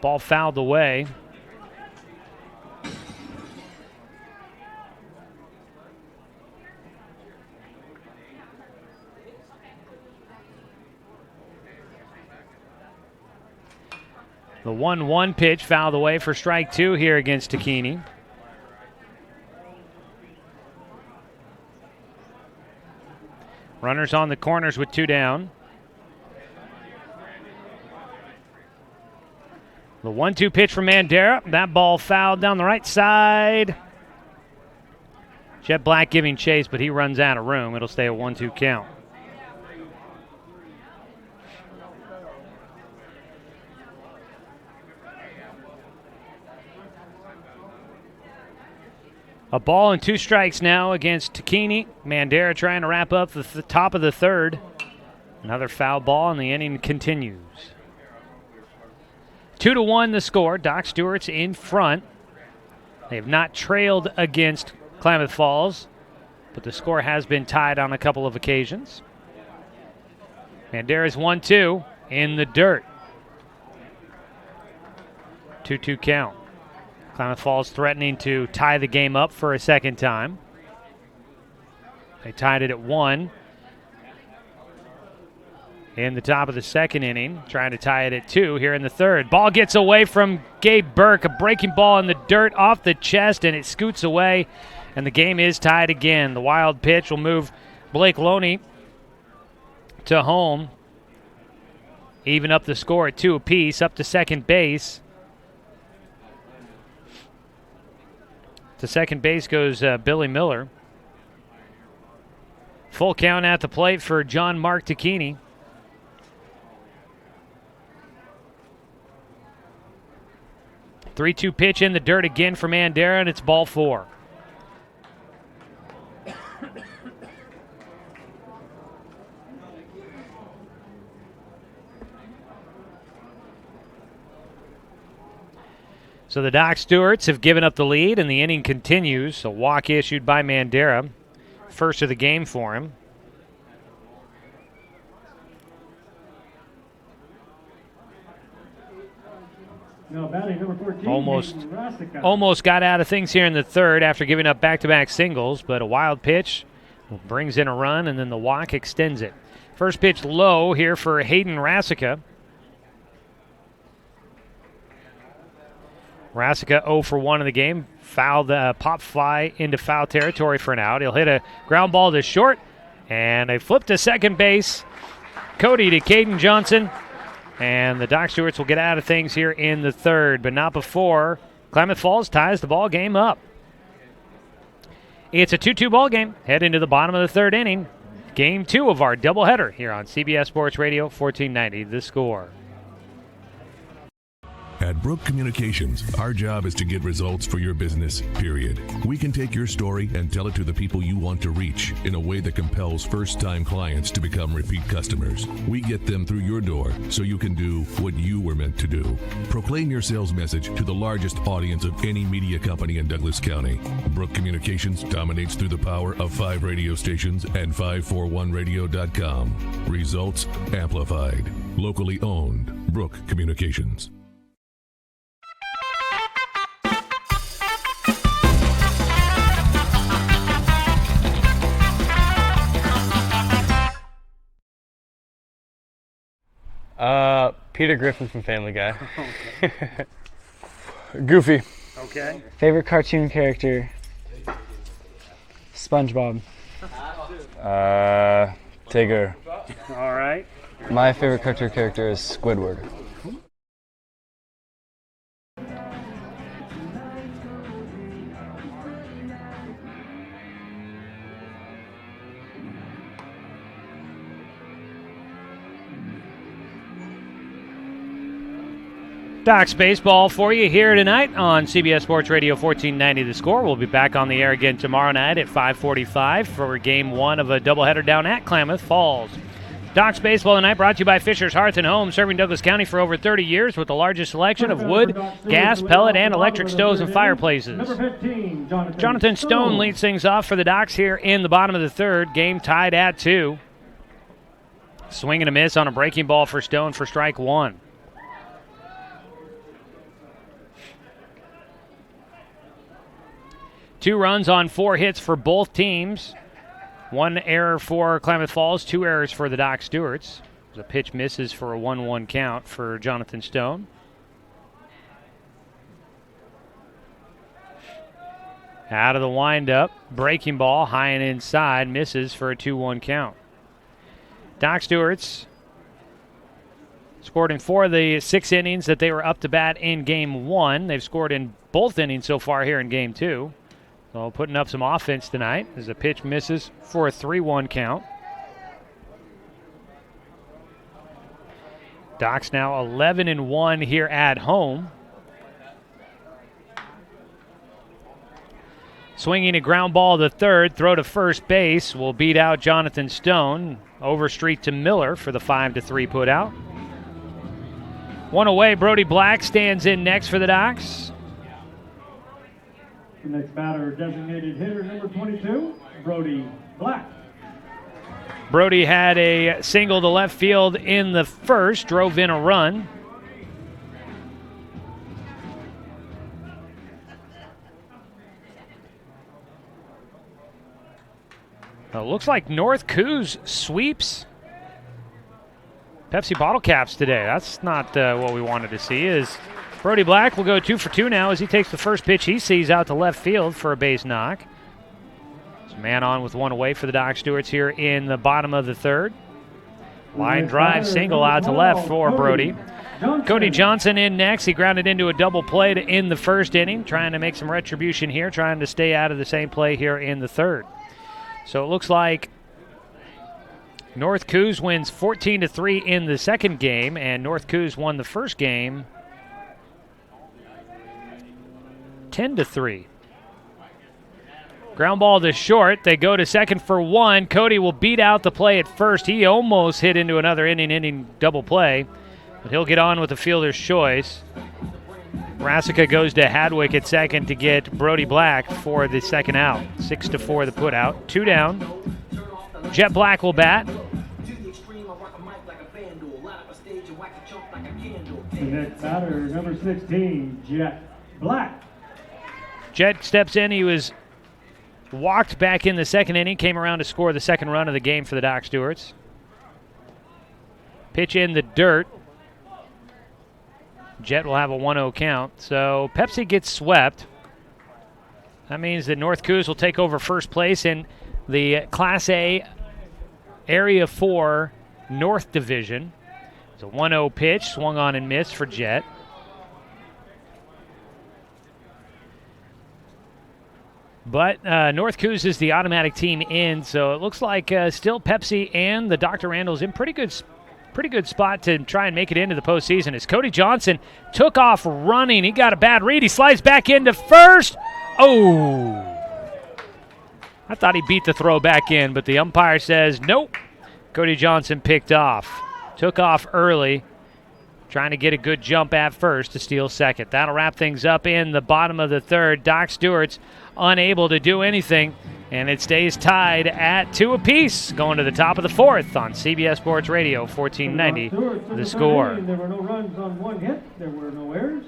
Ball fouled away. The 1-1 pitch fouled away for strike 2 here against Tacchini. Runners on the corners with 2 down. The 1-2 pitch from Mandera. That ball fouled down the right side. Jet Black giving chase, but he runs out of room. It'll stay a 1-2 count. A ball and 2 strikes now against Tacchini. Mandera trying to wrap up the top of the third. Another foul ball, and the inning continues. 2-1 the score. Doc Stewart's in front. They have not trailed against Klamath Falls, but the score has been tied on a couple of occasions. Mandera's 1-2 in the dirt. 2-2 count. Klamath Falls threatening to tie the game up for a second time. They tied it at 1 in the top of the second inning, trying to tie it at 2 here in the third. Ball gets away from Gabe Burke, a breaking ball in the dirt off the chest, and it scoots away, and the game is tied again. The wild pitch will move Blake Loney to home, even up the score at 2 apiece, up to second base. To second base goes Billy Miller. Full count at the plate for John Mark Tacchini. Three-two pitch in the dirt again for Mandera, and it's ball 4. So the Doc Stewarts have given up the lead, and the inning continues. A walk issued by Mandera, first of the game for him. Now batting number 14, almost got out of things here in the third after giving up back-to-back singles, but a wild pitch brings in a run, and then the walk extends it. First pitch low here for Hayden Rasica. Rasica 0 for 1 in the game. Fouled pop fly into foul territory for an out. He'll hit a ground ball to short, and a flip to second base. Cody to Caden Johnson, and the Doc Stewarts will get out of things here in the third, but not before Klamath Falls ties the ball game up. It's a 2-2 ball game. Head into the bottom of the third inning. Game 2 of our doubleheader here on CBS Sports Radio 1490. The Score. At Brook Communications, our job is to get results for your business, period. We can take your story and tell it to the people you want to reach in a way that compels first-time clients to become repeat customers. We get them through your door so you can do what you were meant to do. Proclaim your sales message to the largest audience of any media company in Douglas County. Brook Communications dominates through the power of 5 radio stations and 541radio.com. Results amplified. Locally owned. Brook Communications. Peter Griffin from Family Guy. Goofy. Okay. Favorite cartoon character? SpongeBob. Tigger. All right. My favorite cartoon character is Squidward. Docs baseball for you here tonight on CBS Sports Radio 1490 The Score. We'll be back on the air again tomorrow night at 5:45 for Game 1 of a doubleheader down at Klamath Falls. Docs baseball tonight brought to you by Fisher's Hearth and Home, serving Douglas County for over 30 years with the largest selection of wood, gas, pellet, and electric stoves and fireplaces. Jonathan Stone leads things off for the Docs here in the bottom of the third. Game tied at 2. Swing and a miss on a breaking ball for Stone for strike 1. Two runs on 4 hits for both teams. 1 error for Klamath Falls, 2 errors for the Doc Stewarts. The pitch misses for a 1-1 count for Jonathan Stone. Out of the windup, breaking ball, high and inside, misses for a 2-1 count. Doc Stewarts scored in 4 of the 6 innings that they were up to bat in Game 1. They've scored in both innings so far here in Game 2. So putting up some offense tonight as the pitch misses for a 3-1 count. Docs now 11-1 here at home. Swinging a ground ball to third, throw to first base will beat out Jonathan Stone. Overstreet to Miller for the 5-3 put out. 1 away, Brody Black stands in next for the Docs. The next batter, designated hitter number 22, Brody Black. Brody had a single to left field in the first, drove in a run. Well, it looks like North Coos sweeps Pepsi bottle caps today. That's not what we wanted to see. Is Brody Black will go 2 for 2 now as he takes the first pitch he sees out to left field for a base knock. It's a man on with 1 away for the Doc Stewarts here in the bottom of the third. Line drive single out to left for Brody. Cody Johnson in next. He grounded into a double play to end the first inning, trying to make some retribution here, trying to stay out of the same play here in the third. So it looks like North Coos wins 14-3 in the second game, and North Coos won the first game 10-3. Ground ball to short. They go to second for 1. Cody will beat out the play at first. He almost hit into another inning double play, but he'll get on with the fielder's choice. Rassica goes to Hadwick at second to get Brody Black for the second out. 6-4 the put out. 2 down. Jet Black will bat. The next batter, number 16, Jet Black. Jet steps in. He was walked back in the second inning, came around to score the second run of the game for the Doc Stewarts. Pitch in the dirt. Jet will have a 1-0 count. So Pepsi gets swept. That means that North Coos will take over first place in the Class A Area 4 North Division. It's a 1-0 pitch, swung on and missed for Jet. But North Coos is the automatic team in, so it looks like still Pepsi and the Dr. Randall's in pretty good pretty good spot to try and make it into the postseason as Cody Johnson took off running. He got a bad read. He slides back into first. Oh! I thought he beat the throw back in, but the umpire says nope. Cody Johnson picked off. Took off early, trying to get a good jump at first to steal second. That'll wrap things up in the bottom of the third. Doc Stewart's unable to do anything, and it stays tied at 2 apiece. Going to the top of the fourth on CBS Sports Radio, 1490, The Score. There were no runs on one hit. There were no errors.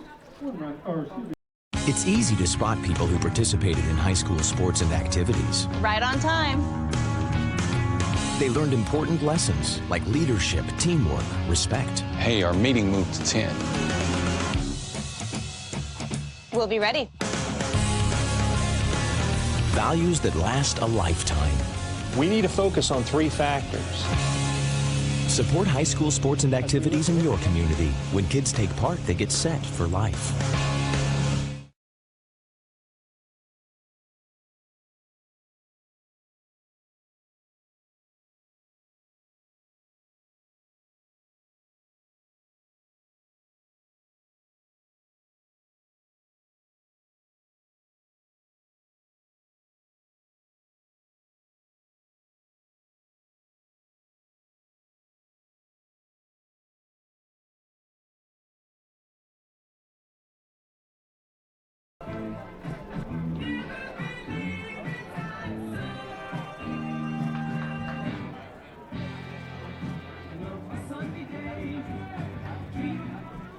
It's easy to spot people who participated in high school sports and activities. Right on time. They learned important lessons like leadership, teamwork, respect. Hey, our meeting moved to 10. We'll be ready. Values that last a lifetime. We need to focus on 3 factors. Support high school sports and activities in your community. When kids take part, they get set for life.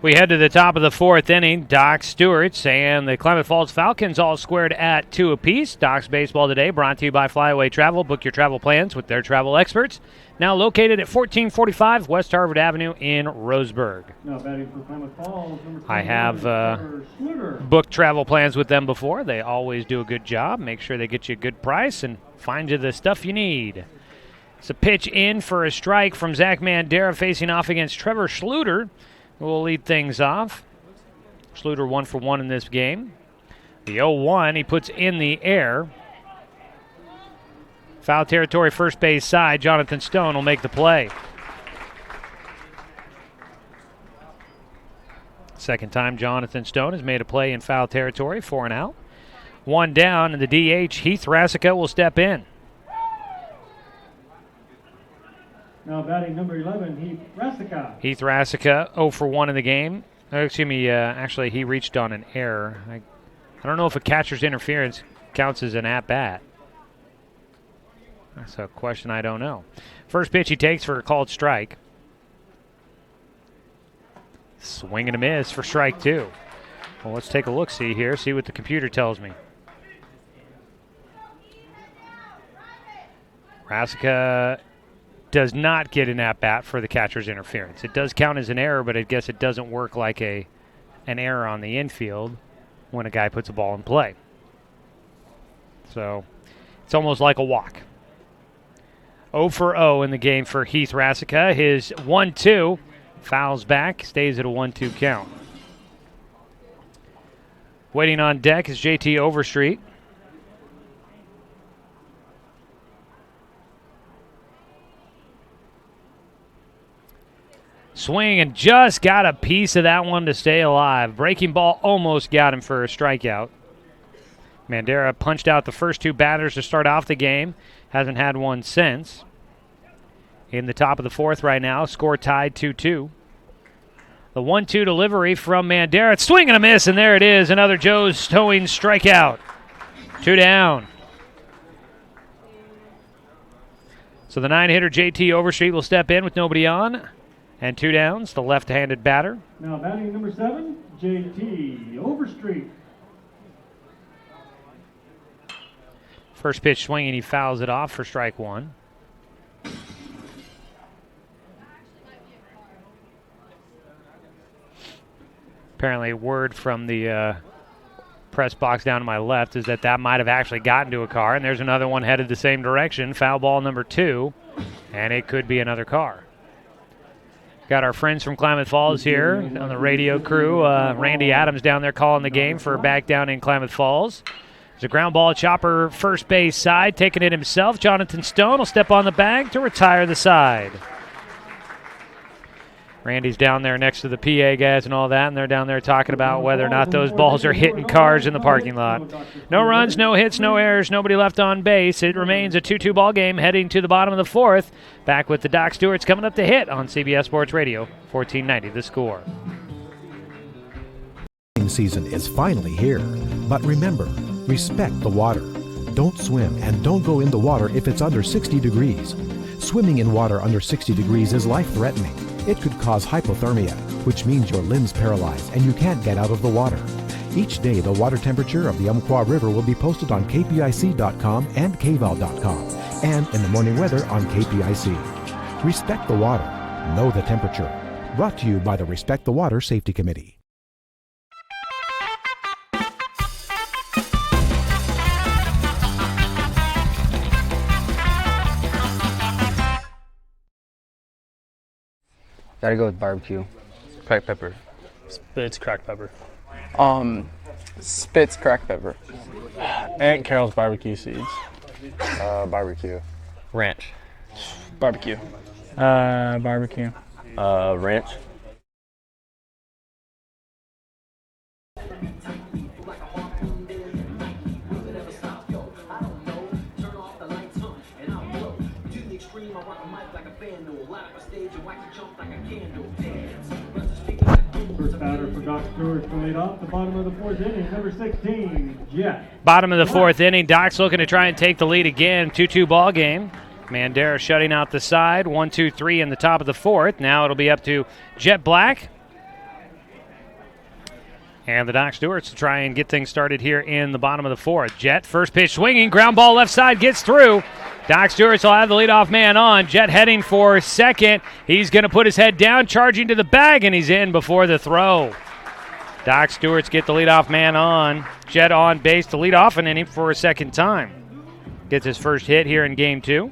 We head to the top of the fourth inning. Doc Stewart's and the Klamath Falls Falcons all squared at 2 apiece. Doc's Baseball today brought to you by Flyaway Travel. Book your travel plans with their travel experts. Now located at 1445 West Harvard Avenue in Roseburg. Now batting for Klamath Falls, number I have booked travel plans with them before. They always do a good job. Make sure they get you a good price and find you the stuff you need. It's a pitch in for a strike from Zach Mandera facing off against Trevor Schluter, who will lead things off. Schluter 1 for 1 in this game. The 0-1 he puts in the air. Foul territory, first base side. Jonathan Stone will make the play. Second time Jonathan Stone has made a play in foul territory, 4 and out. 1 down, and the DH, Heath Rasica, will step in. Now batting number 11, Heath Rasica. Heath Rasica, 0 for 1 in the game. Actually, he reached on an error. I don't know if a catcher's interference counts as an at-bat. That's a question I don't know. First pitch he takes for a called strike. Swing and a miss for strike 2. Well, let's take a look-see here, see what the computer tells me. Rasica does not get an at-bat for the catcher's interference. It does count as an error, but I guess it doesn't work like an error on the infield when a guy puts a ball in play. So it's almost like a walk. 0 for 0 in the game for Heath Rasica. His 1-2 fouls back, stays at a 1-2 count. Waiting on deck is JT Overstreet. Swing and just got a piece of that one to stay alive. Breaking ball almost got him for a strikeout. Mandera punched out the first 2 batters to start off the game. Hasn't had one since. In the top of the fourth right now, score tied 2-2. The 1-2 delivery from Mandera. Swing and a miss, and there it is. Another Joe Stowing strikeout. 2 down. So the 9-hitter JT Overstreet will step in with nobody on. And 2 downs, the left-handed batter. Now batting number 7, JT Overstreet. First pitch swinging, he fouls it off for strike 1. Apparently, word from the press box down to my left is that might have actually gotten to a car, and there's another one headed the same direction. Foul ball number 2, and it could be another car. Got our friends from Klamath Falls here on the radio crew. Randy Adams down there calling the game for back down in Klamath Falls. There's a ground ball chopper first base side, taking it himself. Jonathan Stone will step on the bag to retire the side. Randy's down there next to the PA guys and all that, and they're down there talking about whether or not those balls are hitting cars in the parking lot. No runs, no hits, no errors, nobody left on base. It remains a 2-2 ball game heading to the bottom of the fourth. Back with the Doc Stewarts coming up to hit on CBS Sports Radio, 1490 The Score. Season is finally here, but remember, respect the water. Don't swim and don't go in the water if it's under 60 degrees. Swimming in water under 60 degrees is life-threatening. It could cause hypothermia, which means your limbs paralyzed and you can't get out of the water. Each day, the water temperature of the Umpqua River will be posted on kpic.com and kval.com, and in the morning weather on KPIC. Respect the water. Know the temperature. Brought to you by the Respect the Water Safety Committee. Gotta go with barbecue. Cracked pepper. It's cracked pepper. Spitz cracked pepper. Aunt Carol's barbecue seeds. Barbecue. Ranch. Barbecue. Barbecue. Ranch. First batter for Doc Stewart to lead off the bottom of the fourth inning, number 16, Jet. Bottom of the fourth inning, Doc's looking to try and take the lead again. 2-2 ball game. Mandera shutting out the side. 1-2-3 in the top of the fourth. Now it'll be up to Jet Black. And the Doc Stewarts to try and get things started here in the bottom of the fourth. Jet, first pitch swinging, ground ball left side, gets through. Doc Stewarts will have the leadoff man on. Jet heading for second. He's going to put his head down, charging to the bag, and he's in before the throw. Doc Stewarts get the leadoff man on. Jet on base to lead off an inning for a second time. Gets his first hit here in game two.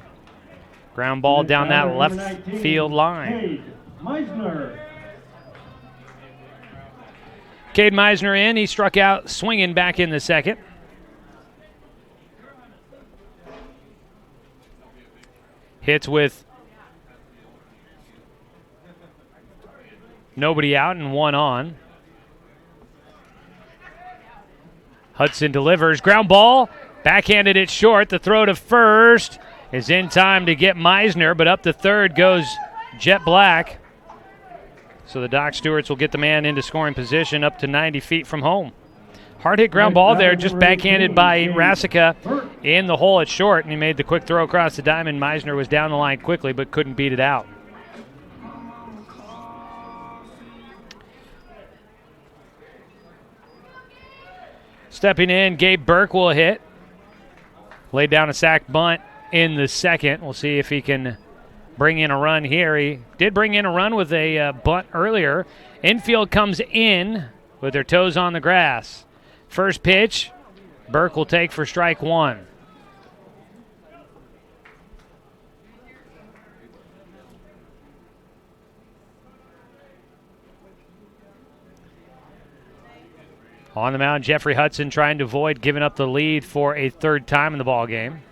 Ground ball down that left field line. Cade Meisner in. He struck out swinging back in the second. Hits with nobody out and one on. Hudson delivers. Ground ball. Backhanded it short. The throw to first is in time to get Meisner, but up to third goes Jet Black. So the Doc Stewarts will get the man into scoring position up to 90 feet from home. Hard hit ground ball there, just backhanded by Rasica in the hole at short, and he made the quick throw across the diamond. Meisner was down the line quickly, but couldn't beat it out. Stepping in, Gabe Burke will hit. Laid down a sack bunt in the second. We'll see if he can bring in a run here. He did bring in a run with a bunt earlier. Infield comes in with their toes on the grass. First pitch, Burke will take for strike one. On the mound, Jeffrey Hudson trying to avoid giving up the lead for a third time in the ball game.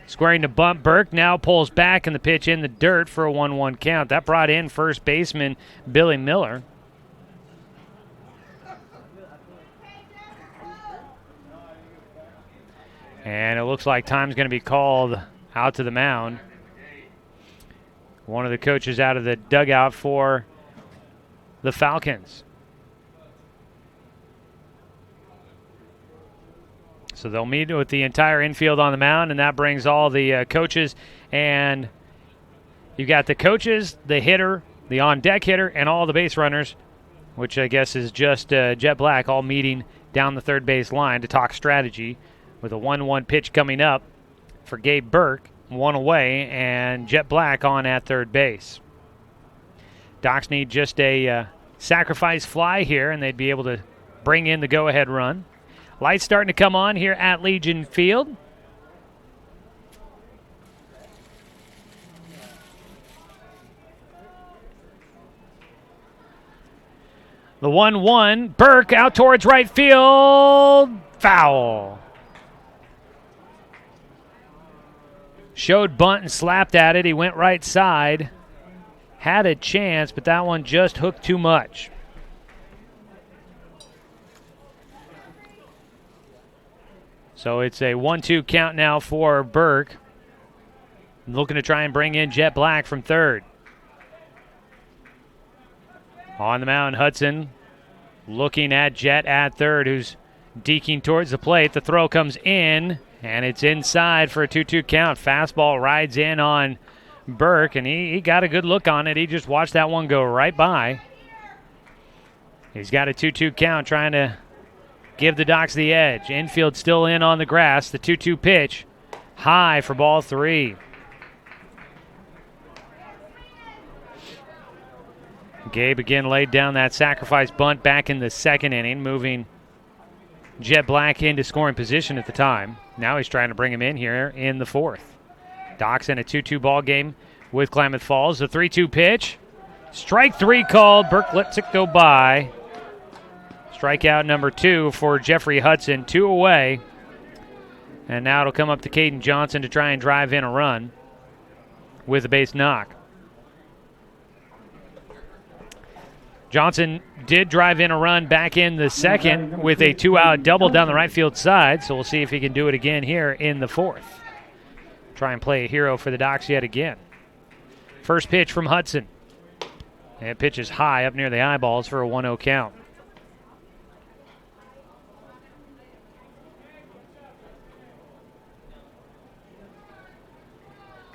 Squaring to bunt, Burke now pulls back and the pitch in the dirt for a 1-1 count. That brought in first baseman Billy Miller. And it looks like time's going to be called out to the mound. One of the coaches out of the dugout for the Falcons. So they'll meet with the entire infield on the mound, and that brings all the coaches. And you've got the coaches, the hitter, the on-deck hitter, and all the base runners, which I guess is just Jet Black, all meeting down the third base line to talk strategy, with a 1-1 pitch coming up for Gabe Burke, one away, and Jet Black on at third base. Docs need just a sacrifice fly here, and they'd be able to bring in the go-ahead run. Lights starting to come on here at Legion Field. The 1-1, Burke out towards right field, foul. Showed bunt and slapped at it. He went right side. had a chance, but that one just hooked too much. So it's a 1-2 count now for Burke. Looking to try and bring in Jet Black from third. On the mound, Hudson looking at Jet at third, who's deking towards the plate. The throw comes in, and it's inside for a 2-2 count. Fastball rides in on Burke, and he got a good look on it. He just watched that one go right by. He's got a 2-2 count, trying to give the Docs the edge. Infield still in on the grass. The 2-2 pitch, high for ball 3. Gabe again laid down that sacrifice bunt back in the second inning, moving Jet Black into scoring position at the time. Now he's trying to bring him in here in the fourth. Docs in a 2-2 ball game with Klamath Falls. The 3-2 pitch. Strike 3 called. Burke lets it go by. Strikeout number 2 for Jeffrey Hudson. 2 away. And now it'll come up to Caden Johnson to try and drive in a run with a base knock. Johnson did drive in a run back in the second with a 2-out double down the right field side, so we'll see if he can do it again here in the fourth. Try and play a hero for the Docs yet again. First pitch from Hudson. And it pitches high up near the eyeballs for a 1-0 count.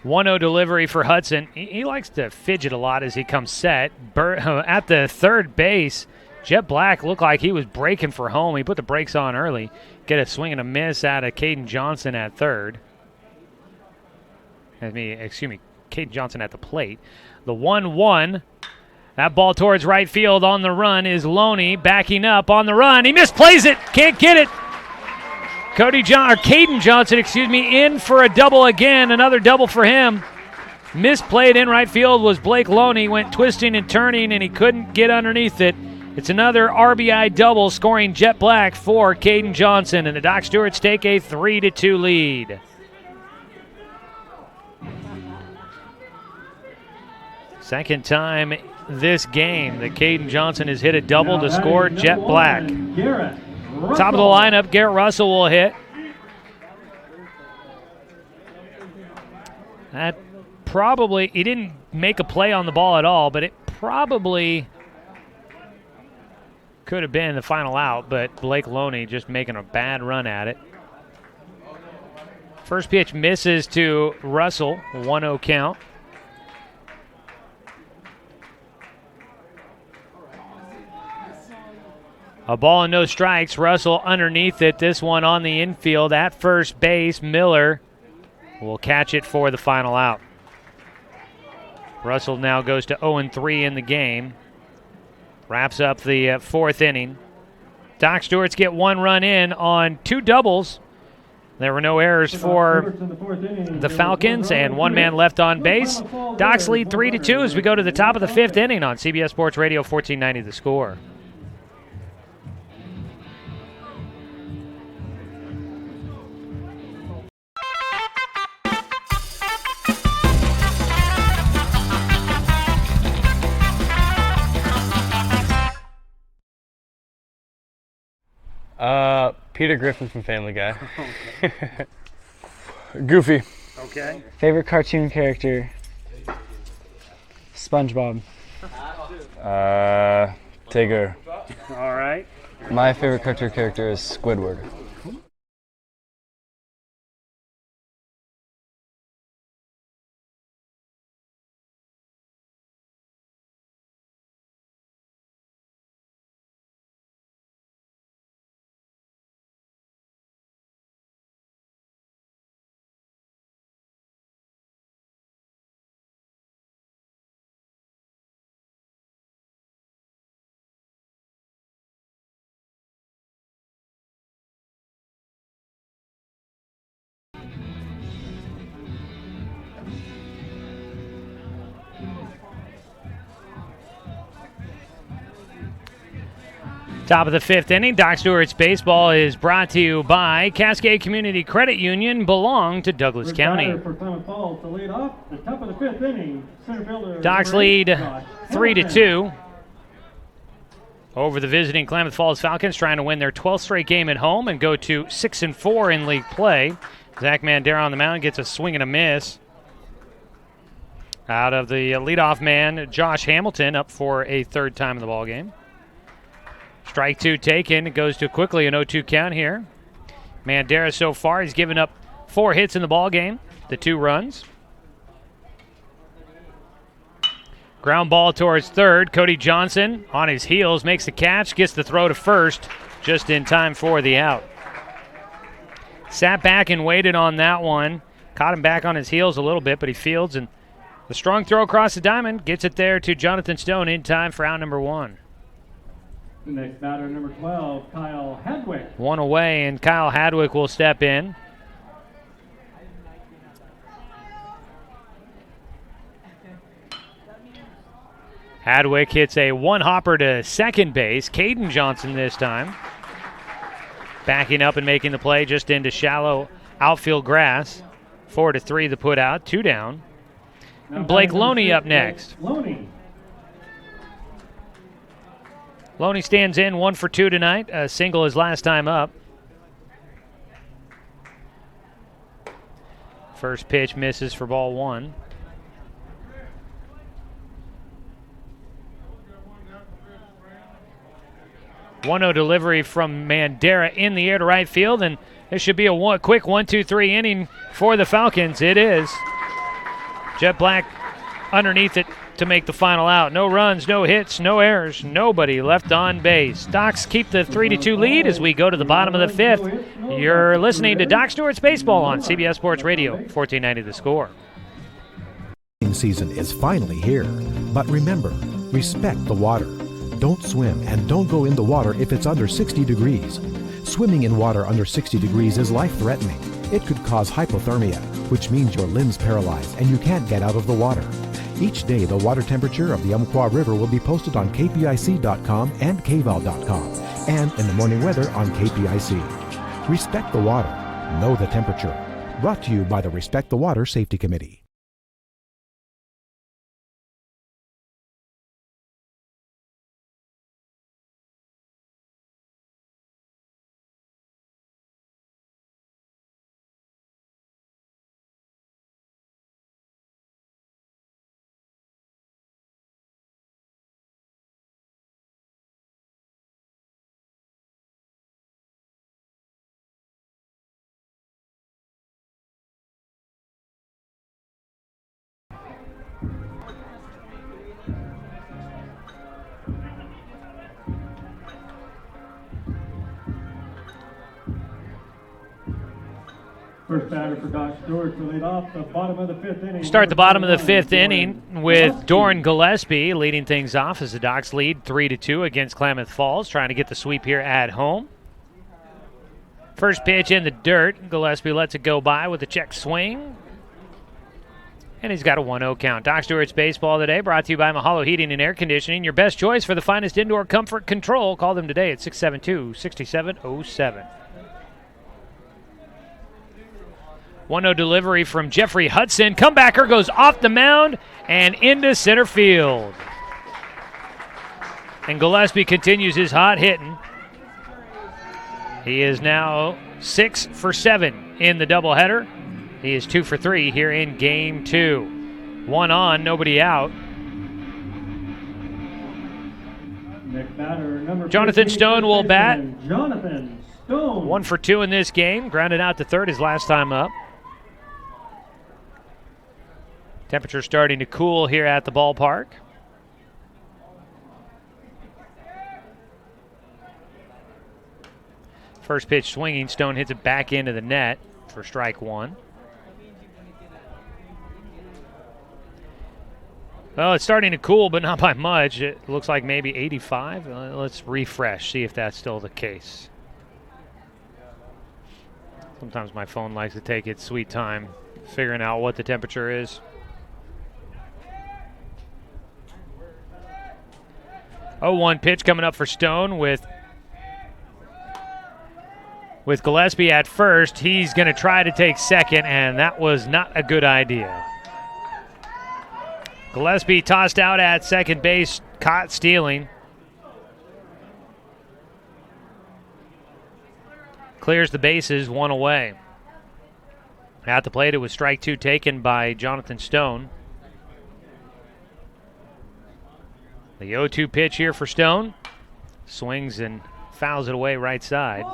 One-0 delivery for Hudson. He likes to fidget a lot as he comes set. At the third base, Jet Black looked like he was breaking for home. He put the brakes on early. Get a swing and a miss out of Caden Johnson at third. Caden Johnson at the plate. The 1-1. That ball towards right field on the run is Loney backing up on the run. He misplays it. Can't get it. Caden Johnson, in for a double again. Another double for him. Misplayed in right field was Blake Loney. Went twisting and turning, and he couldn't get underneath it. It's another RBI double, scoring Jet Black for Caden Johnson, and the Doc Stewarts take a 3-2 lead. Second time this game that Caden Johnson has hit a double to score Jet Black. Top of the lineup, Garrett Russell will hit. That probably, he didn't make a play on the ball at all, but it probably could have been the final out, but Blake Loney just making a bad run at it. First pitch misses to Russell, 1-0 count. A ball and no strikes. Russell underneath it. This one on the infield at first base. Miller will catch it for the final out. Russell now goes to 0-3 in the game. Wraps up the fourth inning. Doc Stewarts get 1 run in on 2 doubles. There were no errors for the Falcons, and 1 man left on base. Docs lead 3-2 as we go to the top of the 5th inning on CBS Sports Radio 1490 The Score. Peter Griffin from Family Guy. Goofy. Okay. Favorite cartoon character? SpongeBob. Tigger. All right. My favorite cartoon character is Squidward. Top of the fifth inning, Doc Stewart's baseball is brought to you by Cascade Community Credit Union, belong to Douglas County. For Klamath Falls to lead off the top of the fifth inning, center fielder Docs lead 3-2 over the visiting Klamath Falls Falcons, trying to win their 12th straight game at home and go to 6-4 in league play. Zach Mandera on the mound gets a swing and a miss. Out of the leadoff man, Josh Hamilton, up for a third time in the ballgame. Strike two taken. It goes to quickly an 0-2 count here. Mandera so far, he's given up 4 hits in the ballgame, the 2 runs. Ground ball towards third. Cody Johnson on his heels makes the catch, gets the throw to first, just in time for the out. Sat back and waited on that one. Caught him back on his heels a little bit, but he fields, and the strong throw across the diamond gets it there to Jonathan Stone in time for out number 1. The next batter, number 12, Kyle Hadwick. 1 away, and Kyle Hadwick will step in. Hadwick hits a 1-hopper to second base. Caden Johnson this time backing up and making the play just into shallow outfield grass. 4-3 the put out, 2 down. And Blake Loney up next. Loney stands in 1 for 2 tonight. A single his last time up. First pitch misses for ball 1. One-0 delivery from Mandera in the air to right field, and this should be a quick 1-2-3 inning for the Falcons. It is. Jet Black underneath it to make the final out. No runs, no hits, no errors, nobody left on base. Docs keep the 3-2 lead as we go to the bottom of the fifth. You're listening to Doc Stewart's Baseball on CBS Sports Radio, 1490 The Score. Season is finally here, but remember, respect the water. Don't swim and don't go in the water if it's under 60 degrees. Swimming in water under 60 degrees is life-threatening. It could cause hypothermia, which means your limbs paralyzed and you can't get out of the water. Each day, the water temperature of the Umpqua River will be posted on kpic.com and kval.com, and in the morning weather on KPIC. Respect the water. Know the temperature. Brought to you by the Respect the Water Safety Committee. First batter for Doc Stewart to lead off the bottom of the fifth inning. Start the bottom of the fifth inning with Doran Gillespie leading things off as the Docs lead 3-2 against Klamath Falls, trying to get the sweep here at home. First pitch in the dirt. Gillespie lets it go by with a check swing. And he's got a 1-0 count. Doc Stewart's Baseball today brought to you by Mahalo Heating and Air Conditioning, your best choice for the finest indoor comfort control. Call them today at 672-6707. 1-0 delivery from Jeffrey Hudson. Comebacker goes off the mound and into center field. And Gillespie continues his hot hitting. He is now 6 for 7 in the doubleheader. He is 2 for 3 here in game 2. 1 on, nobody out. Next batter, number Jonathan 15, Stone will bat. Jonathan Stone. 1 for 2 in this game. Grounded out to third his last time up. Temperature starting to cool here at the ballpark. First pitch swinging. Stone hits it back into the net for strike 1. Well, it's starting to cool, but not by much. It looks like maybe 85. Let's refresh, see if that's still the case. Sometimes my phone likes to take its sweet time figuring out what the temperature is. 0-1 pitch coming up for Stone with with Gillespie at first. He's going to try to take second, and that was not a good idea. Gillespie tossed out at second base, caught stealing. Clears the bases, one away. At the plate, it was strike two taken by Jonathan Stone. The 0-2 pitch here for Stone. Swings and fouls it away right side.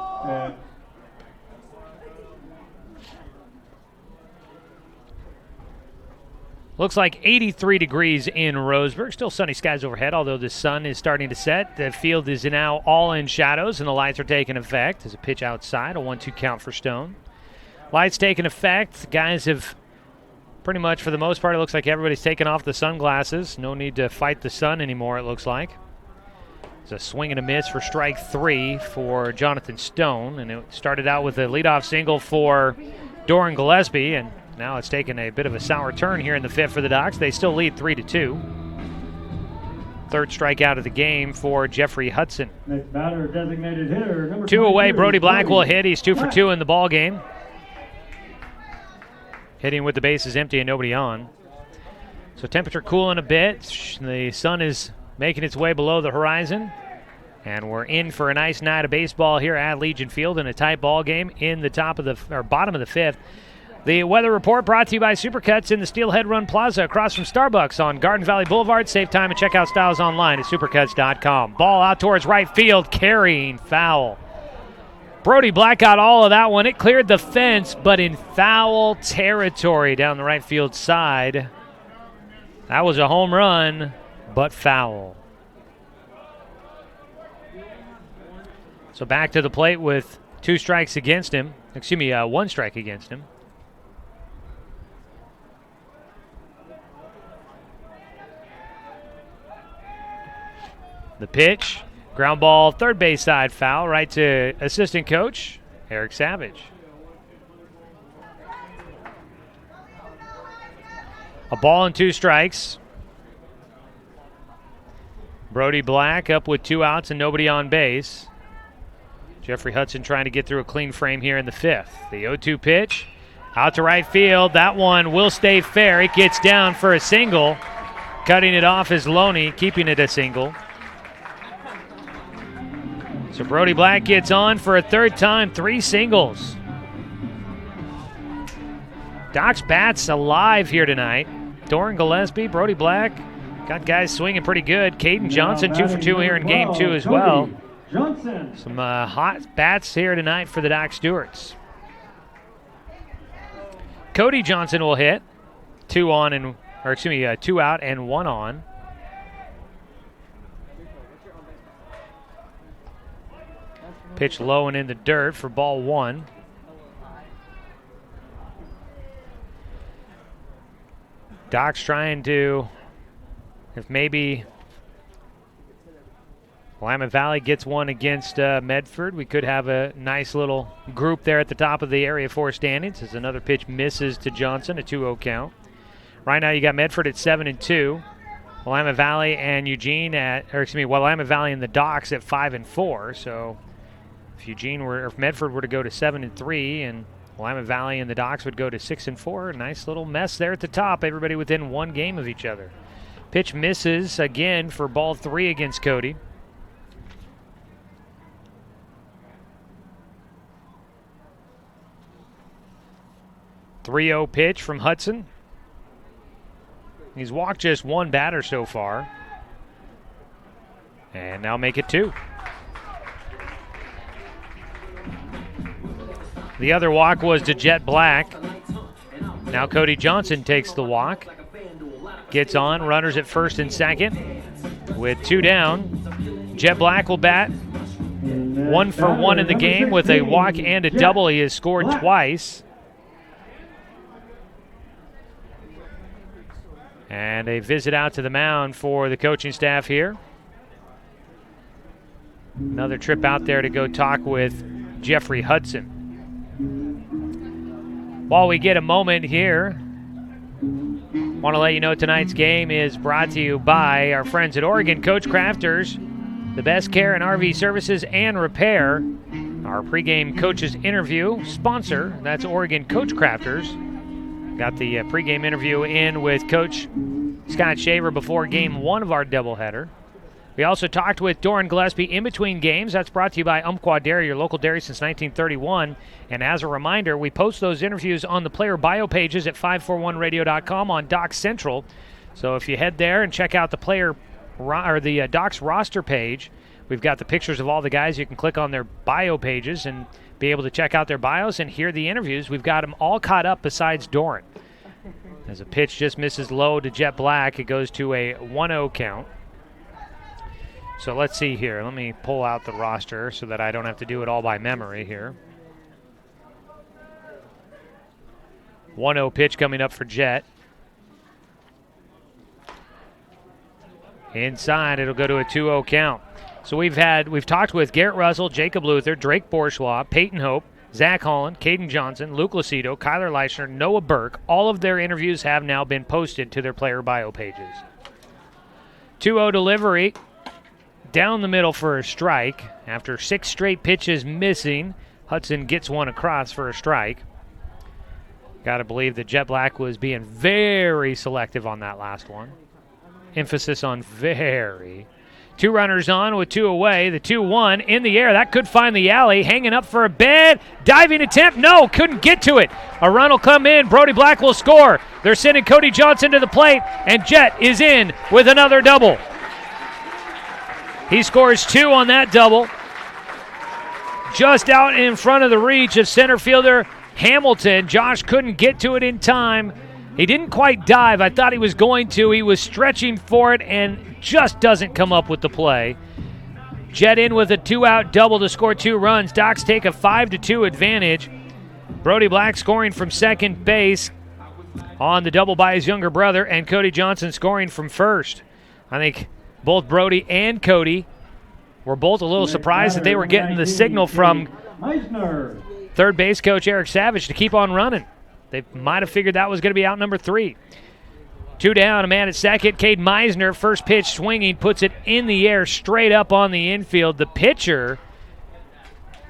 Looks like 83 degrees in Roseburg. Still sunny skies overhead, although the sun is starting to set. The field is now all in shadows, and the lights are taking effect. There's a pitch outside, a 1-2 count for Stone. Lights taking effect. Guys have pretty much, for the most part, it looks like everybody's taken off the sunglasses. No need to fight the sun anymore, it looks like. It's a swing and a miss for strike three for Jonathan Stone, and it started out with a leadoff single for Doran Gillespie, and now it's taken a bit of a sour turn here in the fifth for the Docs. They still lead 3-2. Third strikeout of the game for Jeffrey Hudson. Next batter, designated hitter, number 2 away, 22, Brody Black will hit. He's 2 for Black. 2 in the ball game. Hitting with the bases empty and nobody on. So temperature cooling a bit. The sun is making its way below the horizon. And we're in for a nice night of baseball here at Legion Field in a tight ball game in the bottom of the fifth. The weather report brought to you by Supercuts in the Steelhead Run Plaza across from Starbucks on Garden Valley Boulevard. Save time and check out styles online at supercuts.com. Ball out towards right field, carrying foul. Brody Black got all of that one. It cleared the fence, but in foul territory down the right field side. That was a home run, but foul. So back to the plate with 2 strikes against him. 1 strike against him. The pitch, ground ball, third base side foul, right to assistant coach Eric Savage. A ball and 2 strikes. Brody Black up with 2 outs and nobody on base. Jeffrey Hudson trying to get through a clean frame here in the fifth. The 0-2 pitch, out to right field. That one will stay fair. It gets down for a single. Cutting it off is Loney, keeping it a single. So Brody Black gets on for a third time, 3 singles. Doc's bats alive here tonight. Doran Gillespie, Brody Black, got guys swinging pretty good. Caden Johnson 2 for 2 here in game 2 as well. Johnson. Some hot bats here tonight for the Doc Stewarts. Cody Johnson will hit. 2 out and 1 on. Pitch low and in the dirt for ball 1. Doc's trying to, if maybe Willamette Valley gets one against Medford, we could have a nice little group there at the top of the Area 4 standings as another pitch misses to Johnson, a 2-0 count. Right now you got Medford at 7-2. Willamette Valley and Willamette Valley and the Docs at 5-4. So if Medford were to go to 7-3 and Willamette Valley and the Docs would go to 6-4, a nice little mess there at the top. Everybody within 1 game of each other. Pitch misses again for ball 3 against Cody. The 3-0 pitch from Hudson. He's walked just 1 batter so far. And now make it 2. The other walk was to Jet Black. Now Cody Johnson takes the walk. Gets on, runners at first and second. With 2 down, Jet Black will bat 1 for 1 in the game with a walk and a double. He has scored twice. And a visit out to the mound for the coaching staff here. Another trip out there to go talk with Jeffrey Hudson. While we get a moment here, want to let you know tonight's game is brought to you by our friends at Oregon Coach Crafters, the best care in RV services and repair. Our pregame coaches interview sponsor, that's Oregon Coach Crafters. Got the pregame interview in with Coach Scott Shaver before game 1 of our doubleheader. We also talked with Doran Gillespie in between games. That's brought to you by Umpqua Dairy, your local dairy since 1931. And as a reminder, we post those interviews on the player bio pages at 541radio.com on Doc Central. So if you head there and check out the the Doc's roster page, we've got the pictures of all the guys. You can click on their bio pages and be able to check out their bios and hear the interviews. We've got them all caught up besides Doran. As a pitch just misses low to Jet Black, it goes to a 1-0 count. So let's see here. Let me pull out the roster so that I don't have to do it all by memory here. 1-0 pitch coming up for Jet. Inside, it'll go to a 2-0 count. So we've talked with Garrett Russell, Jacob Luther, Drake Bourgeois, Peyton Hope, Zach Holland, Caden Johnson, Luke Lucido, Kyler Leishner, Noah Burke. All of their interviews have now been posted to their player bio pages. 2-0 delivery. Down the middle for a strike. After 6 straight pitches missing, Hudson gets one across for a strike. Got to believe that Jet Black was being very selective on that last one. Emphasis on very. 2 runners on with 2 away. The 2-1 in the air. That could find the alley. Hanging up for a bid. Diving attempt. No, couldn't get to it. A run will come in. Brody Black will score. They're sending Cody Johnson to the plate, and Jet is in with another double. He scores 2 on that double. Just out in front of the reach of center fielder Hamilton. Josh couldn't get to it in time. He didn't quite dive. I thought he was going to. He was stretching for it and just doesn't come up with the play. Jet in with a 2-out double to score 2 runs. Docs take a 5-2 advantage. Brody Black scoring from second base on the double by his younger brother, and Cody Johnson scoring from first. I think both Brody and Cody were both a little surprised that they were getting the signal from third base coach Eric Savage to keep on running. They might have figured that was going to be out number 3. 2 down, a man at second. Cade Meisner, first pitch swinging, puts it in the air straight up on the infield. The pitcher,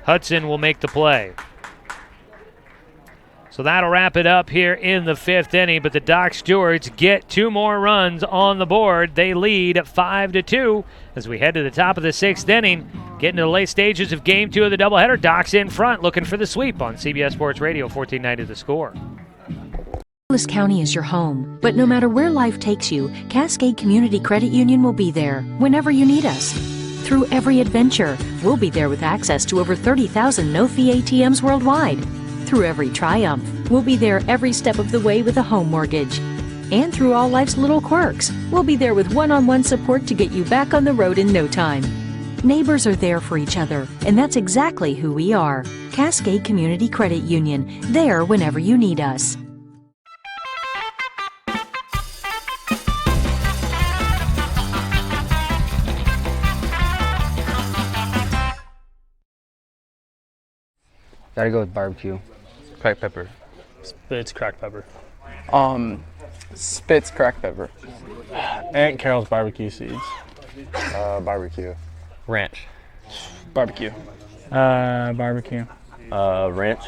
Hudson, will make the play. So that'll wrap it up here in the 5th inning, but the Doc Stewarts get 2 more runs on the board. They lead 5-2 as we head to the top of the 6th inning, getting to the late stages of Game 2 of the doubleheader. Doc's in front, looking for the sweep on CBS Sports Radio, 1490 The Score. Douglas County is your home, but no matter where life takes you, Cascade Community Credit Union will be there whenever you need us. Through every adventure, we'll be there with access to over 30,000 no-fee ATMs worldwide. Through every triumph, we'll be there every step of the way with a home mortgage. And through all life's little quirks, we'll be there with one-on-one support to get you back on the road in no time. Neighbors are there for each other, and that's exactly who we are. Cascade Community Credit Union, there whenever you need us. Gotta go with barbecue. Cracked pepper. Spitz cracked pepper. Spitz cracked pepper. Aunt Carol's barbecue seeds. Barbecue. Ranch. Barbecue. Barbecue. Ranch.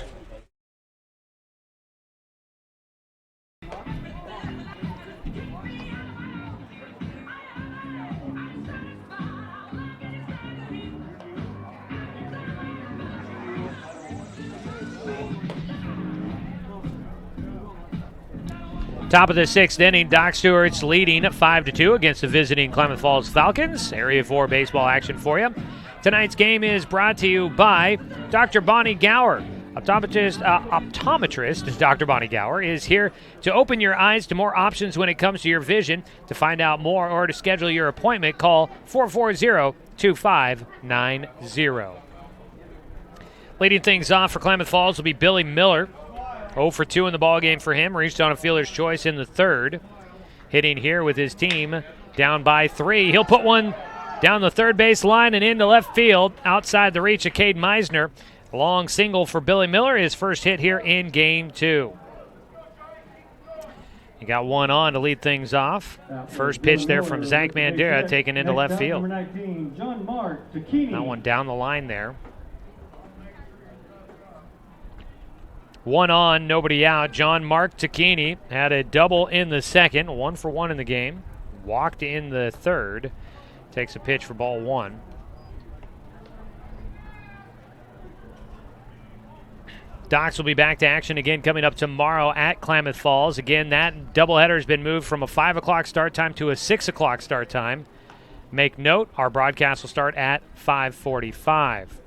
Top of the 6th inning, Doc Stewart's leading 5-2 against the visiting Klamath Falls Falcons. Area 4 baseball action for you. Tonight's game is brought to you by Dr. Bonnie Gower. Optometrist Dr. Bonnie Gower is here to open your eyes to more options when it comes to your vision. To find out more or to schedule your appointment, call 440-2590. Leading things off for Klamath Falls will be Billy Miller. 0 for 2 in the ballgame for him. Reached on a fielder's choice in the 3rd. Hitting here with his team down by 3. He'll put one down the third base line and into left field outside the reach of Cade Meisner. Long single for Billy Miller, his first hit here in Game 2. He got one on to lead things off. First pitch there from Zach Mandera taken into left field. That one down the line there. 1 on, nobody out. John Mark Tacchini had a double in the second, 1 for 1 in the game. Walked in the third. Takes a pitch for ball 1. Docs will be back to action again coming up tomorrow at Klamath Falls. Again, that doubleheader has been moved from a 5 o'clock start time to a 6 o'clock start time. Make note, our broadcast will start at 5:45.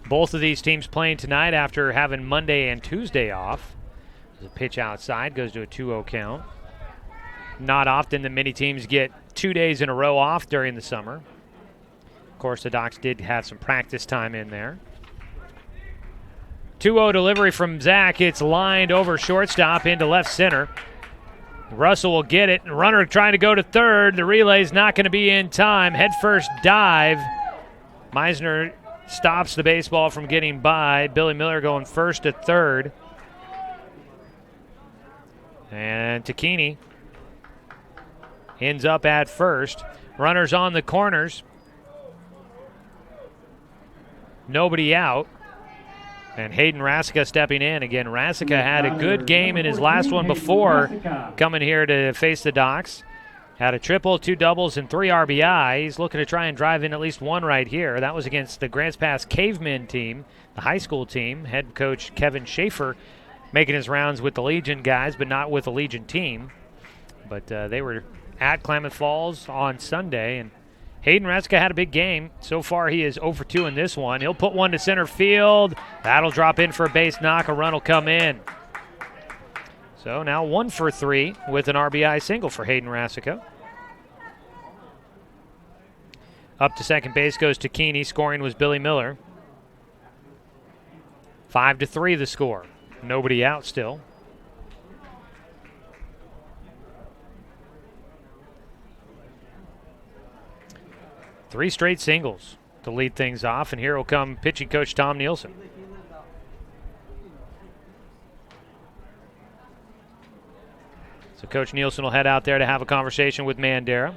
Both of these teams playing tonight after having Monday and Tuesday off. There's a pitch outside, goes to a 2-0 count. Not often that many teams get 2 days in a row off during the summer. Of course, the Docs did have some practice time in there. 2-0 delivery from Zach. It's lined over shortstop into left center. Russell will get it. Runner trying to go to third. The relay's not going to be in time. Head first dive. Meisner stops the baseball from getting by. Billy Miller going first to third. And Tacchini ends up at first. Runners on the corners. Nobody out. And Hayden Rasica stepping in. Again, Rasica had a good game in his last one before coming here to face the Docs. Had a triple, 2 doubles, and 3 RBI. He's looking to try and drive in at least 1 right here. That was against the Grants Pass Cavemen team, the high school team. Head coach Kevin Schaefer making his rounds with the Legion guys, but not with the Legion team. But they were at Klamath Falls on Sunday, and Hayden Rasica had a big game. So far, he is 0 for 2 in this one. He'll put one to center field. That'll drop in for a base knock. A run will come in. So now 1 for 3 with an RBI single for Hayden Rasica. Up to second base goes Tacchini. Scoring was Billy Miller. 5-3 the score. Nobody out still. Three straight singles to lead things off, and here will come pitching coach Tom Nielsen. So Coach Nielsen will head out there to have a conversation with Mandera.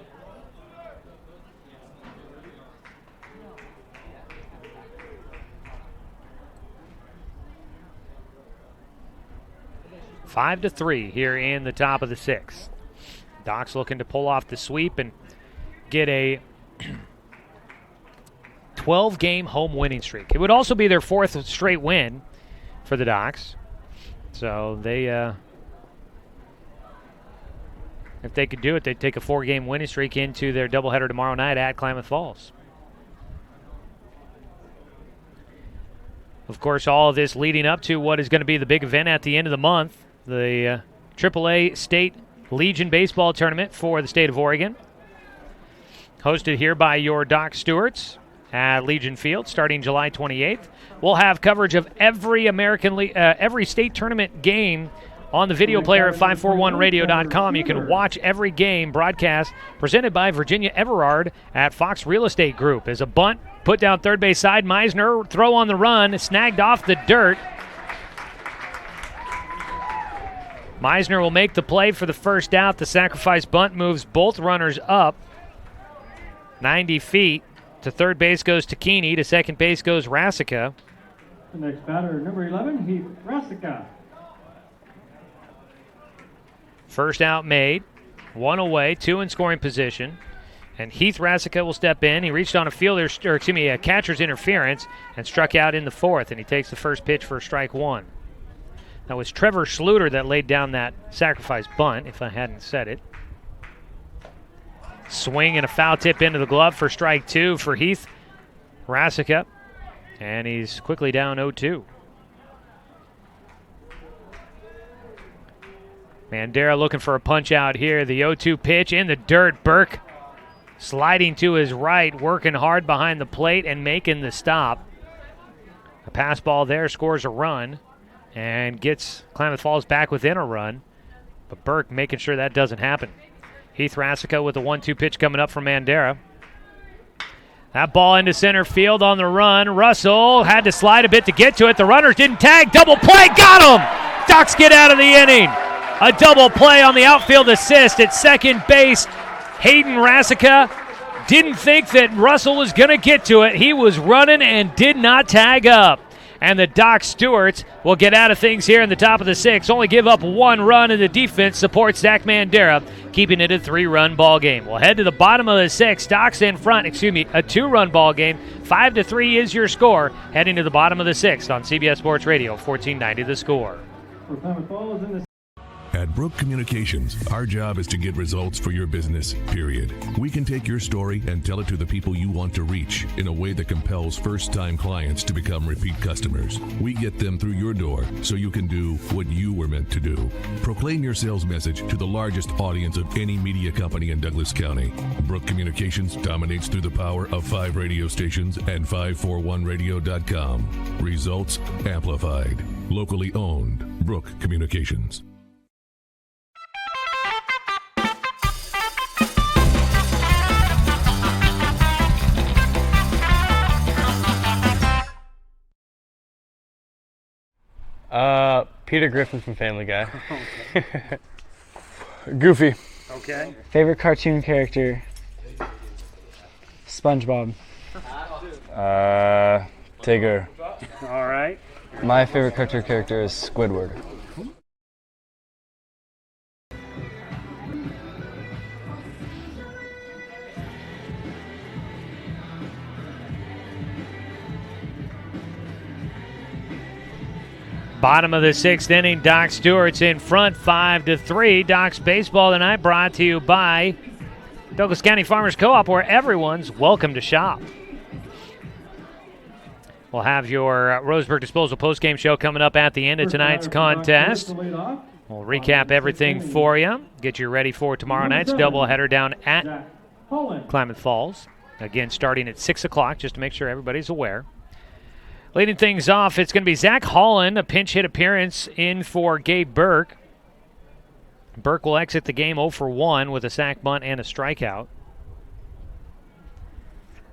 Five to 3 here in the top of the 6th. Docs looking to pull off the sweep and get a 12-game home winning streak. It would also be their 4th straight win for the Docs. So they, if they could do it, they'd take a 4-game winning streak into their doubleheader tomorrow night at Klamath Falls. Of course, all of this leading up to what is going to be the big event at the end of the month, the AAA State Legion Baseball Tournament for the state of Oregon. Hosted here by your Doc Stewarts at Legion Field starting July 28th. We'll have coverage of every every state tournament game on the video player at 541radio.com. You can watch every game broadcast presented by Virginia Everard at Fox Real Estate Group. As a bunt put down third base side, Meisner throw on the run, snagged off the dirt. Meisner will make the play for the first out. The sacrifice bunt moves both runners up 90 feet. To third base goes Tacchini. To second base goes Rasica. The next batter, number 11, Heath Rasica. First out made. 1 away, 2 in scoring position. And Heath Rasica will step in. He reached on a catcher's interference and struck out in the 4th, and he takes the first pitch for strike 1. That was Trevor Schluter that laid down that sacrifice bunt, if I hadn't said it. Swing and a foul tip into the glove for strike 2 for Heath Rasica. And he's quickly down 0-2. Mandera looking for a punch out here. The 0-2 pitch in the dirt. Burke sliding to his right, working hard behind the plate and making the stop. A pass ball there scores a run and gets Klamath Falls back within a run. But Burke making sure that doesn't happen. Heath Rasica with the 1-2 pitch coming up from Mandera. That ball into center field on the run. Russell had to slide a bit to get to it. The runners didn't tag. Double play. Got him! Ducks get out of the inning. A double play on the outfield assist at second base. Hayden Rasica didn't think that Russell was going to get to it. He was running and did not tag up. And the Doc Stewarts will get out of things here in the top of the 6th. Only give up 1 run, and the defense supports Zach Mandera, keeping it a 3-run ball game. We'll head to the bottom of the 6th. Doc's in front, a 2-run ball game. 5-3 is your score, heading to the bottom of the 6th on CBS Sports Radio, 1490 The Score. At Brook Communications, our job is to get results for your business, period. We can take your story and tell it to the people you want to reach in a way that compels first-time clients to become repeat customers. We get them through your door so you can do what you were meant to do. Proclaim your sales message to the largest audience of any media company in Douglas County. Brook Communications dominates through the power of 5 radio stations and 541radio.com. Results amplified. Locally owned. Brook Communications. Peter Griffin from Family Guy. Goofy. Okay. Favorite cartoon character? SpongeBob. Tigger. All right. My favorite cartoon character is Squidward. Bottom of the 6th inning, Doc Stewart's in front, 5-3. Doc's baseball tonight brought to you by Douglas County Farmers Co-op, where everyone's welcome to shop. We'll have your Roseburg Disposal postgame show coming up at the end of tonight's contest. We'll recap everything for you, get you ready for tomorrow night's doubleheader down at Klamath Falls. Again, starting at 6 o'clock, just to make sure everybody's aware. Leading things off, it's going to be Zach Holland, a pinch hit appearance in for Gabe Burke. Burke will exit the game 0 for 1 with a sac bunt and a strikeout.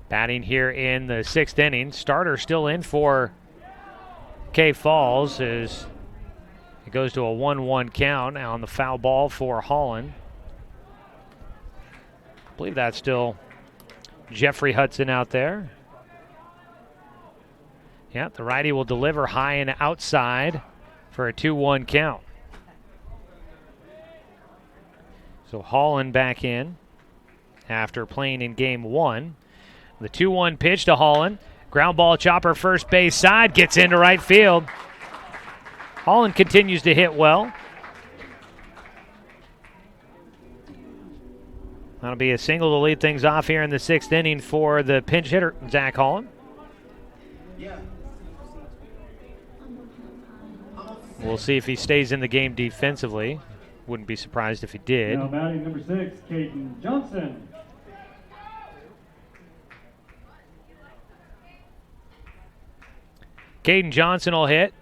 Batting here in the 6th inning. Starter still in for K Falls as it goes to a 1-1 count on the foul ball for Holland. I believe that's still Jeffrey Hudson out there. Yeah, the righty will deliver high and outside for a 2-1 count. So Holland back in after playing in game 1. The 2-1 pitch to Holland. Ground ball chopper first base side, gets into right field. Holland continues to hit well. That'll be a single to lead things off here in the 6th inning for the pinch hitter, Zach Holland. We'll see if he stays in the game defensively. Wouldn't be surprised if he did. Now batting number 6, Caden Johnson. Caden Johnson will hit.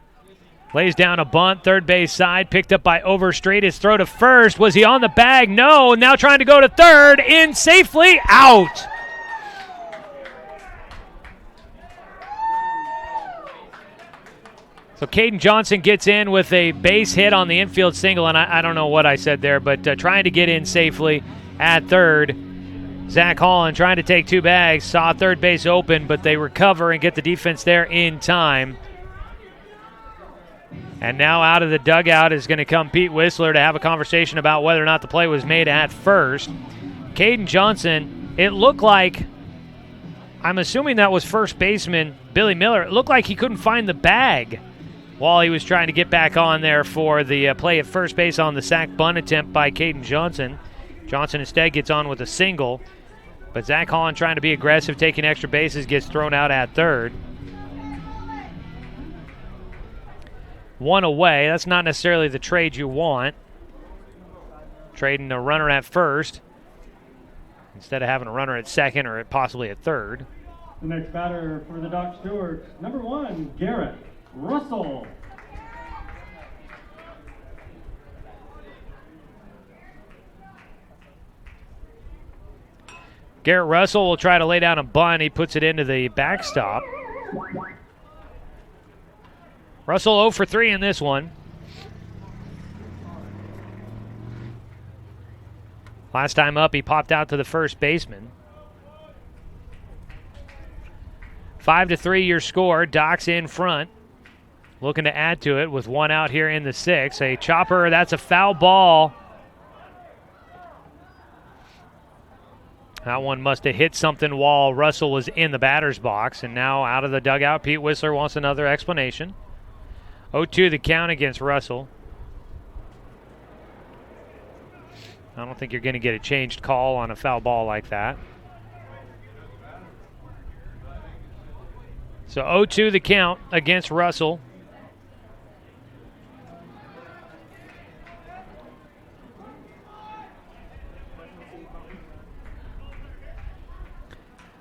Lays down a bunt, third base side, picked up by Overstreet. His throw to first. Was he on the bag? No. Now trying to go to third. In safely. Out. So Caden Johnson gets in with a base hit on the infield single, and I don't know what I said there, but trying to get in safely at third. Zach Holland trying to take 2 bags, saw third base open, but they recover and get the defense there in time. And now out of the dugout is going to come Pete Whistler to have a conversation about whether or not the play was made at first. Caden Johnson, it looked like, I'm assuming that was first baseman Billy Miller, it looked like he couldn't find the bag while he was trying to get back on there for the play at first base on the sac bunt attempt by Caden Johnson. Johnson instead gets on with a single, but Zach Holland trying to be aggressive, taking extra bases, gets thrown out at third. 1 away. That's not necessarily the trade you want. Trading a runner at first instead of having a runner at second or possibly at third. The next batter for the Doc Stewarts, number 1, Garrett Russell. Garrett Russell will try to lay down a bunt. He puts it into the backstop. Russell 0 for 3 in this one. Last time up, he popped out to the first baseman. 5-3 your score. Docs in front. Looking to add to it with one out here in the 6th. A chopper, that's a foul ball. That one must have hit something while Russell was in the batter's box. And now out of the dugout, Pete Whistler wants another explanation. 0-2 the count against Russell. I don't think you're going to get a changed call on a foul ball like that. So 0-2 the count against Russell.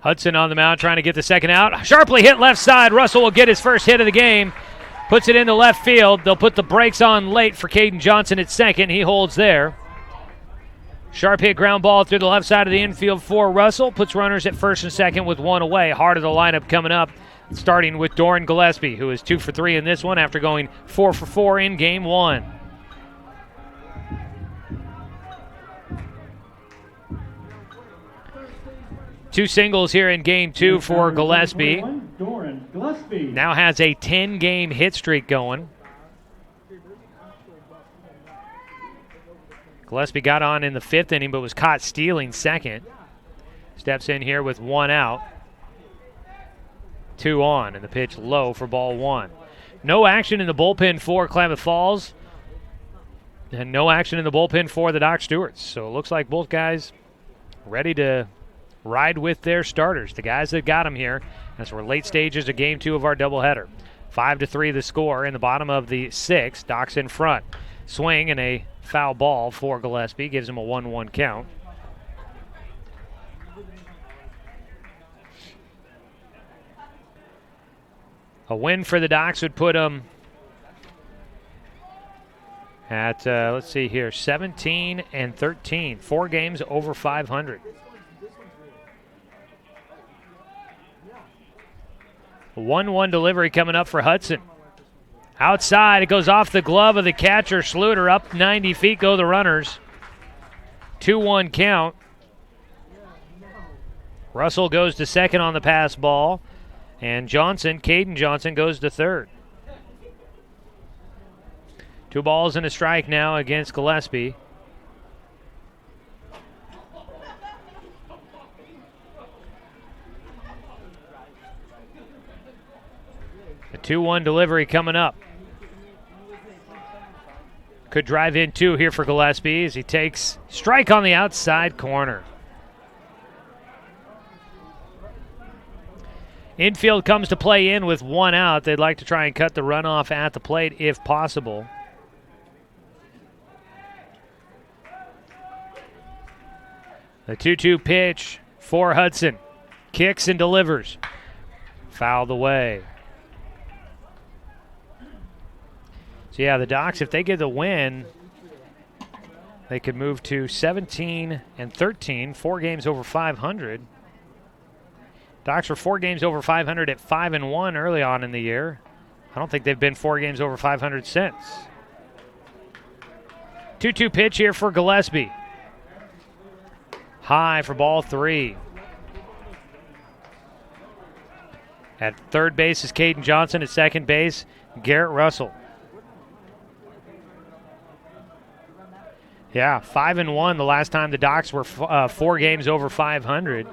Hudson on the mound trying to get the second out. Sharply hit left side. Russell will get his first hit of the game. Puts it into left field. They'll put the brakes on late for Caden Johnson at second. He holds there. Sharp hit ground ball through the left side of the infield for Russell. Puts runners at first and second with one away. Heart of the lineup coming up, starting with Doran Gillespie, who is 2 for 3 in this one after going 4 for 4 in game 1. Two singles here in game 2 for Gillespie. Now has a 10-game hit streak going. Gillespie got on in the 5th inning but was caught stealing second. Steps in here with one out. 2 on, and the pitch low for ball 1. No action in the bullpen for Klamath Falls, and no action in the bullpen for the Doc Stewarts. So it looks like both guys ready to ride with their starters, the guys that got them here, as we're late stages of game 2 of our doubleheader. 5-3 the score in the bottom of the 6th. Doc's in front. Swing and a foul ball for Gillespie gives him a 1-1 count. A win for the Docs would put them at, let's see here, 17-13. 4 games over 500. 1-1 delivery coming up for Hudson. Outside, it goes off the glove of the catcher. Schluter up 90 feet go the runners. 2-1 count. Russell goes to second on the pass ball. And Caden Johnson goes to third. 2 balls and a strike now against Gillespie. A 2-1 delivery coming up. Could drive in 2 here for Gillespie as he takes strike on the outside corner. Infield comes to play in with 1 out. They'd like to try and cut the runoff at the plate if possible. The 2-2 pitch for Hudson. Kicks and delivers. Fouled away. So yeah, the Docs, if they get the win, they could move to 17-13, 4 games over 500. Docs were 4 games over 500 at 5-1 early on in the year. I don't think they've been 4 games over 500 since. 2-2 pitch here for Gillespie. High for ball 3. At third base is Caden Johnson. At second base, Garrett Russell. Yeah, 5-1 the last time the Docs were 4 games over 500.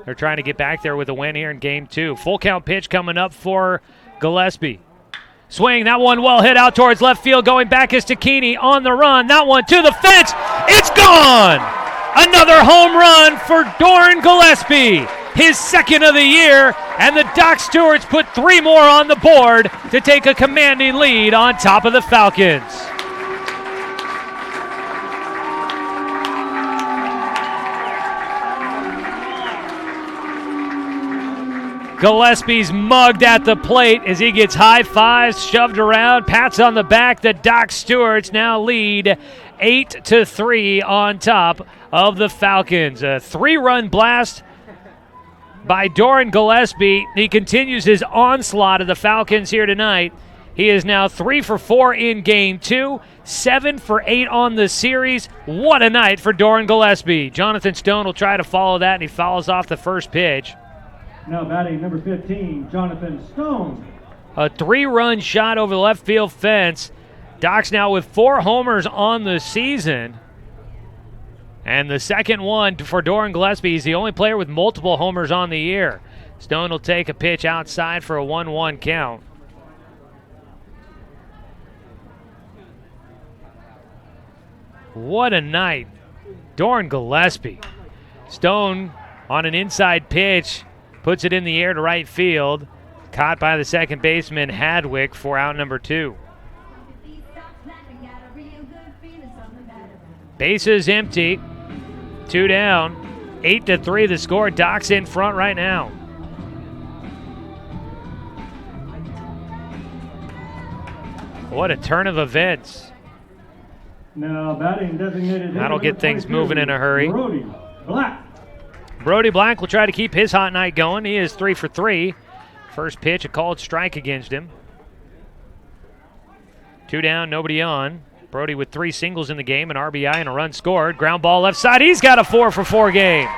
They're trying to get back there with a win here in game 2. Full count pitch coming up for Gillespie. Swing, that one well hit out towards left field. Going back is Takini on the run. That one to the fence. It's gone! Another home run for Doran Gillespie. His 2nd of the year, and the Doc Stewarts put 3 more on the board to take a commanding lead on top of the Falcons. Gillespie's mugged at the plate as he gets high fives, shoved around, pats on the back. The Doc Stewarts now lead 8-3 on top of the Falcons. A 3-run blast by Doran Gillespie. He continues his onslaught of the Falcons here tonight. He is now 3 for 4 in game 2, 7 for 8 on the series. What a night for Doran Gillespie. Jonathan Stone will try to follow that, and he fouls off the first pitch. Now batting number 15, Jonathan Stone. A 3-run shot over the left field fence. Docs now with 4 homers on the season. And the second one for Doran Gillespie. He's the only player with multiple homers on the year. Stone will take a pitch outside for a 1-1 count. What a night. Doran Gillespie. Stone on an inside pitch, puts it in the air to right field. Caught by the second baseman, Hadwick, for out number 2. Bases empty. 2 down. 8-3 the score. Doc's in front right now. What a turn of events. Now batting designated. That'll get things moving in a hurry. Brody Black. Brody Black will try to keep his hot night going. He is 3 for 3. First pitch, a called strike against him. 2 down, nobody on. Brody with 3 singles in the game, an RBI and a run scored. Ground ball left side. He's got a 4 for 4 game.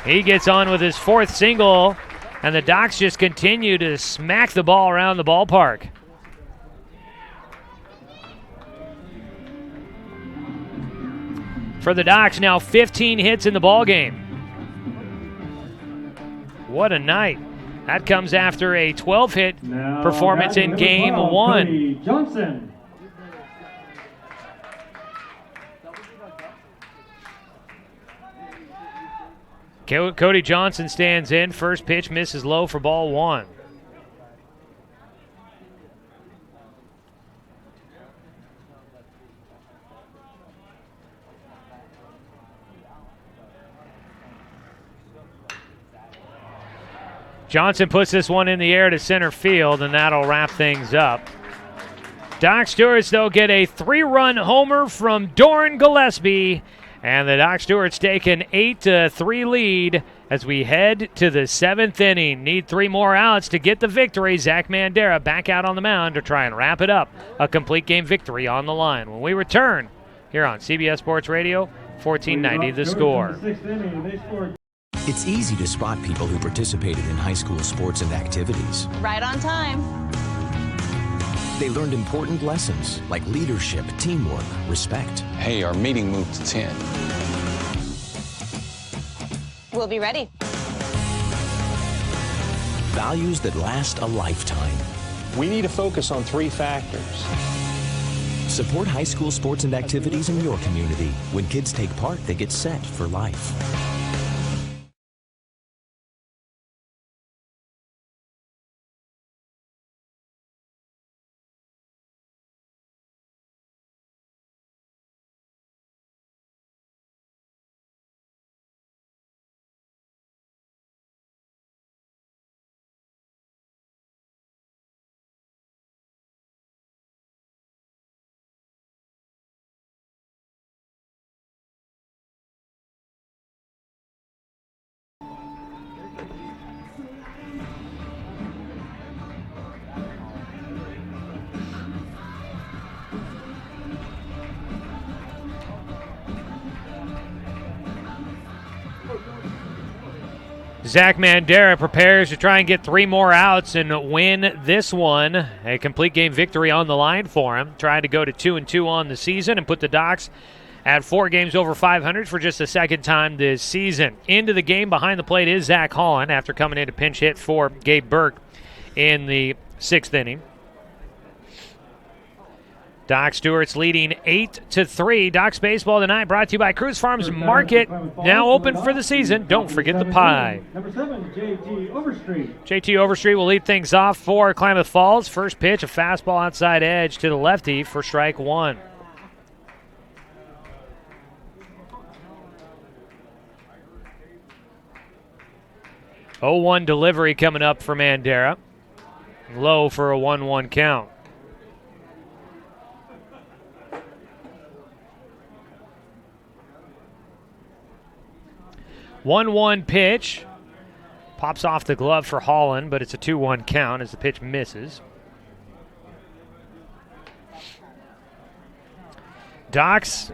He gets on with his 4th single, and the Docs just continue to smack the ball around the ballpark. For the Docs, now 15 hits in the ballgame. What a night. That comes after a 12-hit performance in Game 1. Cody Johnson. Cody Johnson stands in. First pitch misses low for ball 1. Johnson puts this one in the air to center field, and that'll wrap things up. Doc Stewarts, though, get a 3-run homer from Doran Gillespie, and the Doc Stewarts take an 8-3 lead as we head to the 7th inning. Need 3 more outs to get the victory. Zach Mandera back out on the mound to try and wrap it up. A complete game victory on the line. When we return here on CBS Sports Radio, 1490 The Score. It's easy to spot people who participated in high school sports and activities. Right on time. They learned important lessons like leadership, teamwork, respect. Hey, our meeting moved to 10. We'll be ready. Values that last a lifetime. We need to focus on 3 factors. Support high school sports and activities in your community. When kids take part, they get set for life. Zach Mandera prepares to try and get 3 more outs and win this one. A complete game victory on the line for him. Trying to go to 2-2 on the season and put the Docs at 4 games over 500 for just the second time this season. Into the game behind the plate is Zach Holland after coming in to pinch hit for Gabe Burke in the 6th inning. Doc Stewart's leading 8-3. Docs baseball tonight brought to you by Cruz Farms Market, now open for the season. Don't forget the pie. Number 7, JT Overstreet. JT Overstreet will lead things off for Klamath Falls. First pitch, a fastball outside edge to the lefty for strike 1. Oh, 1 delivery coming up for Mandera. Low for a 1-1 count. 1-1 pitch. Pops off the glove for Holland, but it's a 2-1 count as the pitch misses. Docs,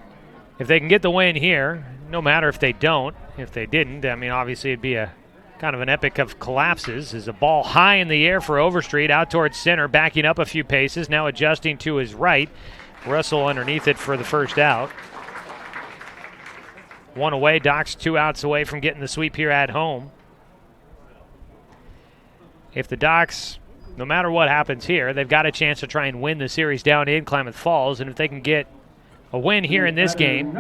if they can get the win here, no matter if they don't, if they didn't, I mean, obviously it'd be a kind of an epic of collapses. Is a ball high in the air for Overstreet, out towards center, backing up a few paces, now adjusting to his right. Russell underneath it for the first out. One away, Doc's 2 outs away from getting the sweep here at home. If the Docs, no matter what happens here, they've got a chance to try and win the series down in Klamath Falls, and if they can get a win here in this game,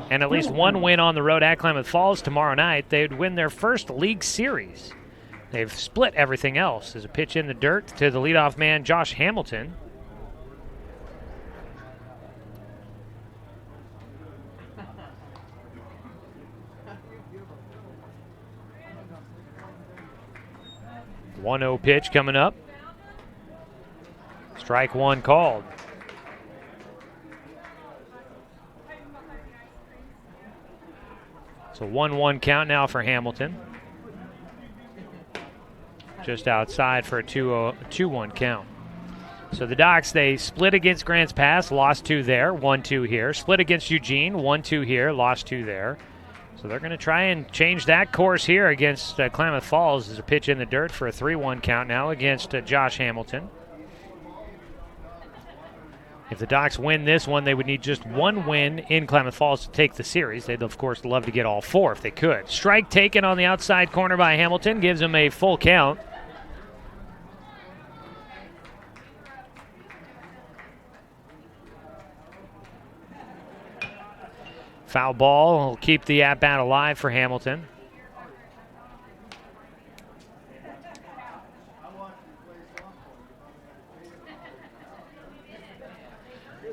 and at least one win on the road at Klamath Falls tomorrow night, they'd win their first league series. They've split everything else. There's a pitch in the dirt to the leadoff man, Josh Hamilton. The 1-0 pitch coming up. Strike one called. So 1-1 count now for Hamilton. Just outside for a 2-1 count. So the Docs, they split against Grants Pass, lost 2 there, 1-2 here. Split against Eugene, 1-2 here, lost 2 there. So they're going to try and change that course here against Klamath Falls. There's a pitch in the dirt for a 3-1 count now against Josh Hamilton. If the Docs win this one, they would need just one win in Klamath Falls to take the series. They'd, of course, love to get all 4 if they could. Strike taken on the outside corner by Hamilton, gives him a full count. Foul ball will keep the at-bat alive for Hamilton.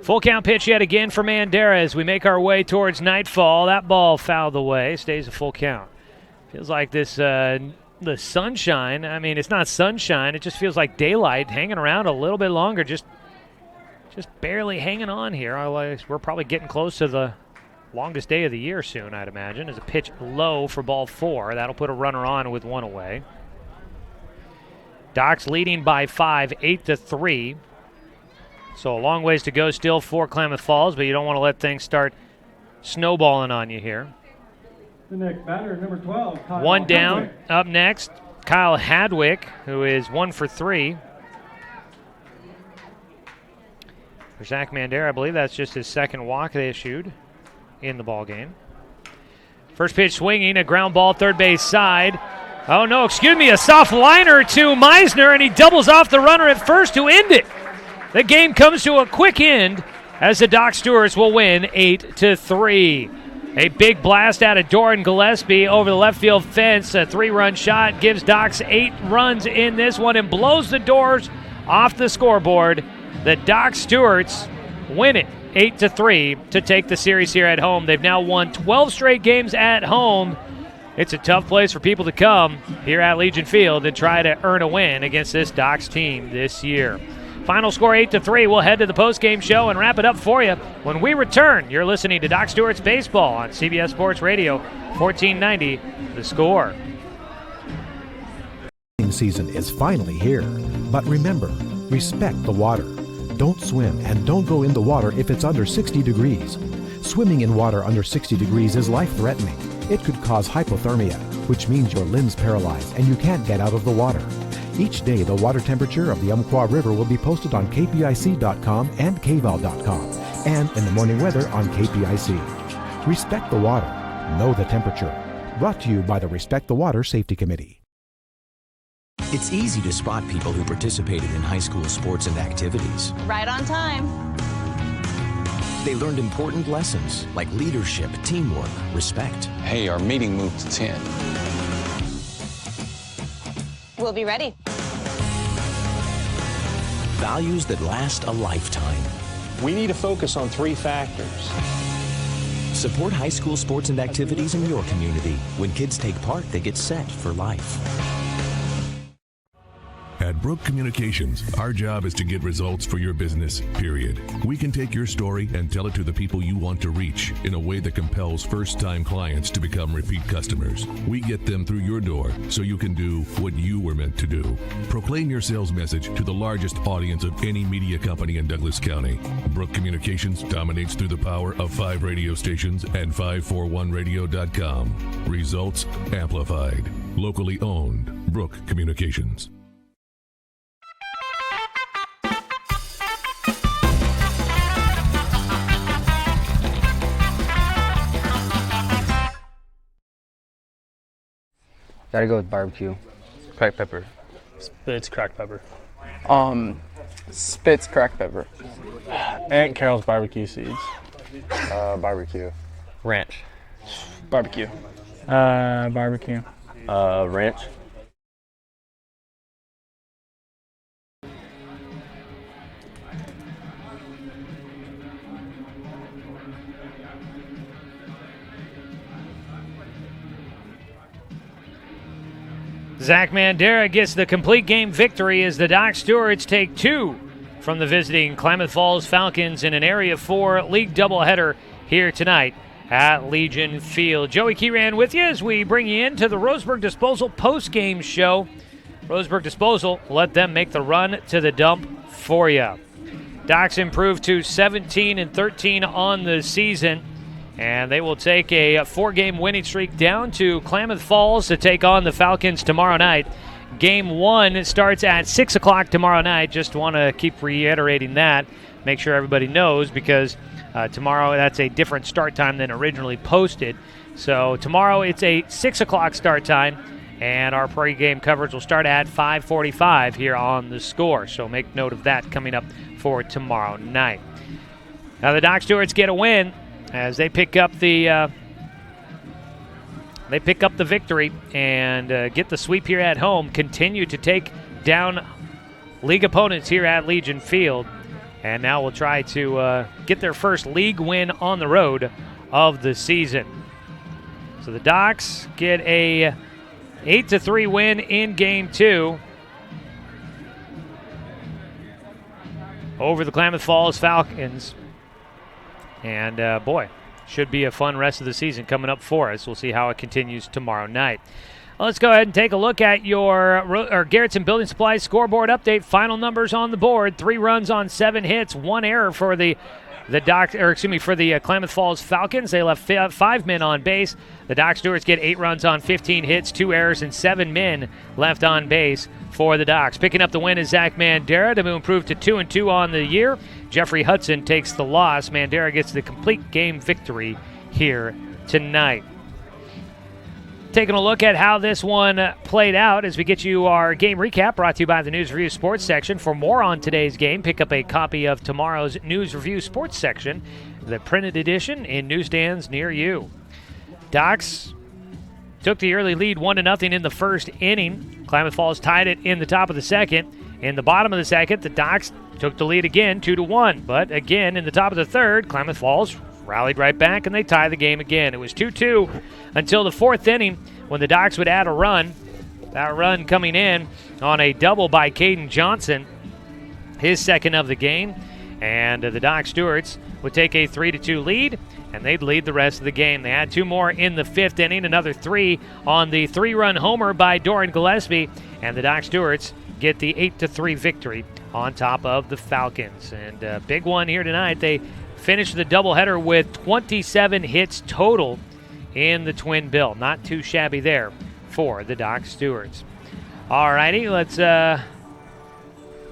Full count pitch yet again for Mandera as we make our way towards nightfall. That ball fouled away, stays a full count. Feels like this, the sunshine, I mean, it's not sunshine, it just feels like daylight hanging around a little bit longer, just barely hanging on here. We're probably getting close to the longest day of the year soon, I'd imagine. As a pitch low for ball 4. That'll put a runner on with 1 away. Docs leading by 5, 8-3. So a long ways to go still for Klamath Falls, but you don't want to let things start snowballing on you here. The next batter, number 12, Kyle One down. Hadwick. Up next, Kyle Hadwick, who is 1 for 3. For Zach Mandera, I believe that's just his second walk they issued in the ball game. First pitch swinging, a ground ball third base side. Oh no, excuse me, a soft liner to Meisner, and he doubles off the runner at first to end it. The game comes to a quick end as the Doc Stewarts will win 8-3. A big blast out of Doran Gillespie over the left field fence. A 3-run shot gives Docs 8 runs in this one and blows the doors off the scoreboard. The Doc Stewarts win it 8-3 to take the series here at home. They've now won 12 straight games at home. It's a tough place for people to come here at Legion Field and try to earn a win against this Docs team this year. Final score 8-3. We'll head to the postgame show and wrap it up for you. When we return, you're listening to Doc Stewart's Baseball on CBS Sports Radio, 1490 The Score. Season is finally here. But remember, respect the water. Don't swim and don't go in the water if it's under 60 degrees. Swimming in water under 60 degrees is life-threatening. It could cause hypothermia, which means your limbs paralyzed and you can't get out of the water. Each day, the water temperature of the Umpqua River will be posted on kpic.com and kval.com, and in the morning weather on KPIC. Respect the water. Know the temperature. Brought to you by the Respect the Water Safety Committee. It's easy to spot people who participated in high school sports and activities. Right on time. They learned important lessons like leadership, teamwork, respect. Hey, our meeting moved to 10. We'll be ready. Values that last a lifetime. We need to focus on 3 factors. Support high school sports and activities in your community. When kids take part, they get set for life. At Brook Communications, our job is to get results for your business, period. We can take your story and tell it to the people you want to reach in a way that compels first-time clients to become repeat customers. We get them through your door so you can do what you were meant to do. Proclaim your sales message to the largest audience of any media company in Douglas County. Brook Communications dominates through the power of 5 radio stations and 541radio.com. Results amplified. Locally owned. Brook Communications. Gotta go with barbecue. Cracked pepper. Spitz cracked pepper. Spitz cracked pepper. Aunt Carol's barbecue seeds. Barbecue. Ranch. Barbecue. Barbecue. Ranch. Zach Mandera gets the complete game victory as the Doc Stewarts take 2 from the visiting Klamath Falls Falcons in an Area 4 league doubleheader here tonight at Legion Field. Joey Keyran with you as we bring you into the Roseburg Disposal post-game show. Roseburg Disposal, let them make the run to the dump for you. Docs improved to 17-13 on the season, and they will take a 4-game winning streak down to Klamath Falls to take on the Falcons tomorrow night. Game 1 starts at 6 o'clock tomorrow night. Just want to keep reiterating that. Make sure everybody knows because tomorrow that's a different start time than originally posted. So tomorrow it's a 6 o'clock start time, and our pre-game coverage will start at 5:45 here on The Score. So make note of that coming up for tomorrow night. Now the Doc Stewarts get a win as they pick up the victory and get the sweep here at home. Continue to take down league opponents here at Legion Field, and now we'll try to get their first league win on the road of the season. So the Docs get a 8-3 win in Game 2 over the Klamath Falls Falcons. And, boy, should be a fun rest of the season coming up for us. We'll see how it continues tomorrow night. Well, let's go ahead and take a look at your Garrettson Building Supplies scoreboard update. Final numbers on the board: 3 runs on 7 hits, 1 error for the Klamath Falls Falcons. They left 5 men on base. The Doc Stewarts get 8 runs on 15 hits, 2 errors, and 7 men left on base for the Docs. Picking up the win is Zach Mandera to improve to 2-2 on the year. Jeffrey Hudson takes the loss. Mandera gets the complete game victory here tonight. Taking a look at how this one played out as we get you our game recap brought to you by the News Review Sports section. For more on today's game, pick up a copy of tomorrow's News Review Sports section, the printed edition, in newsstands near you. Docs took the early lead 1-0 in the first inning. Klamath Falls tied it in the top of the second. In the bottom of the second, the Docs took the lead again, 2-1. But again, in the top of the third, Klamath Falls rallied right back, and they tie the game again. It was 2-2 until the 4th inning when the Docs would add a run. That run coming in on a double by Caden Johnson, his second of the game. And the Doc Stewarts would take a 3-2 lead, and they'd lead the rest of the game. They had 2 more in the 5th inning, another 3 on the 3-run homer by Doran Gillespie, and the Doc Stewarts get the 8-3 victory on top of the Falcons. And big one here tonight. They finished the doubleheader with 27 hits total in the twin bill. Not too shabby there for the Doc Stewarts. All righty, let's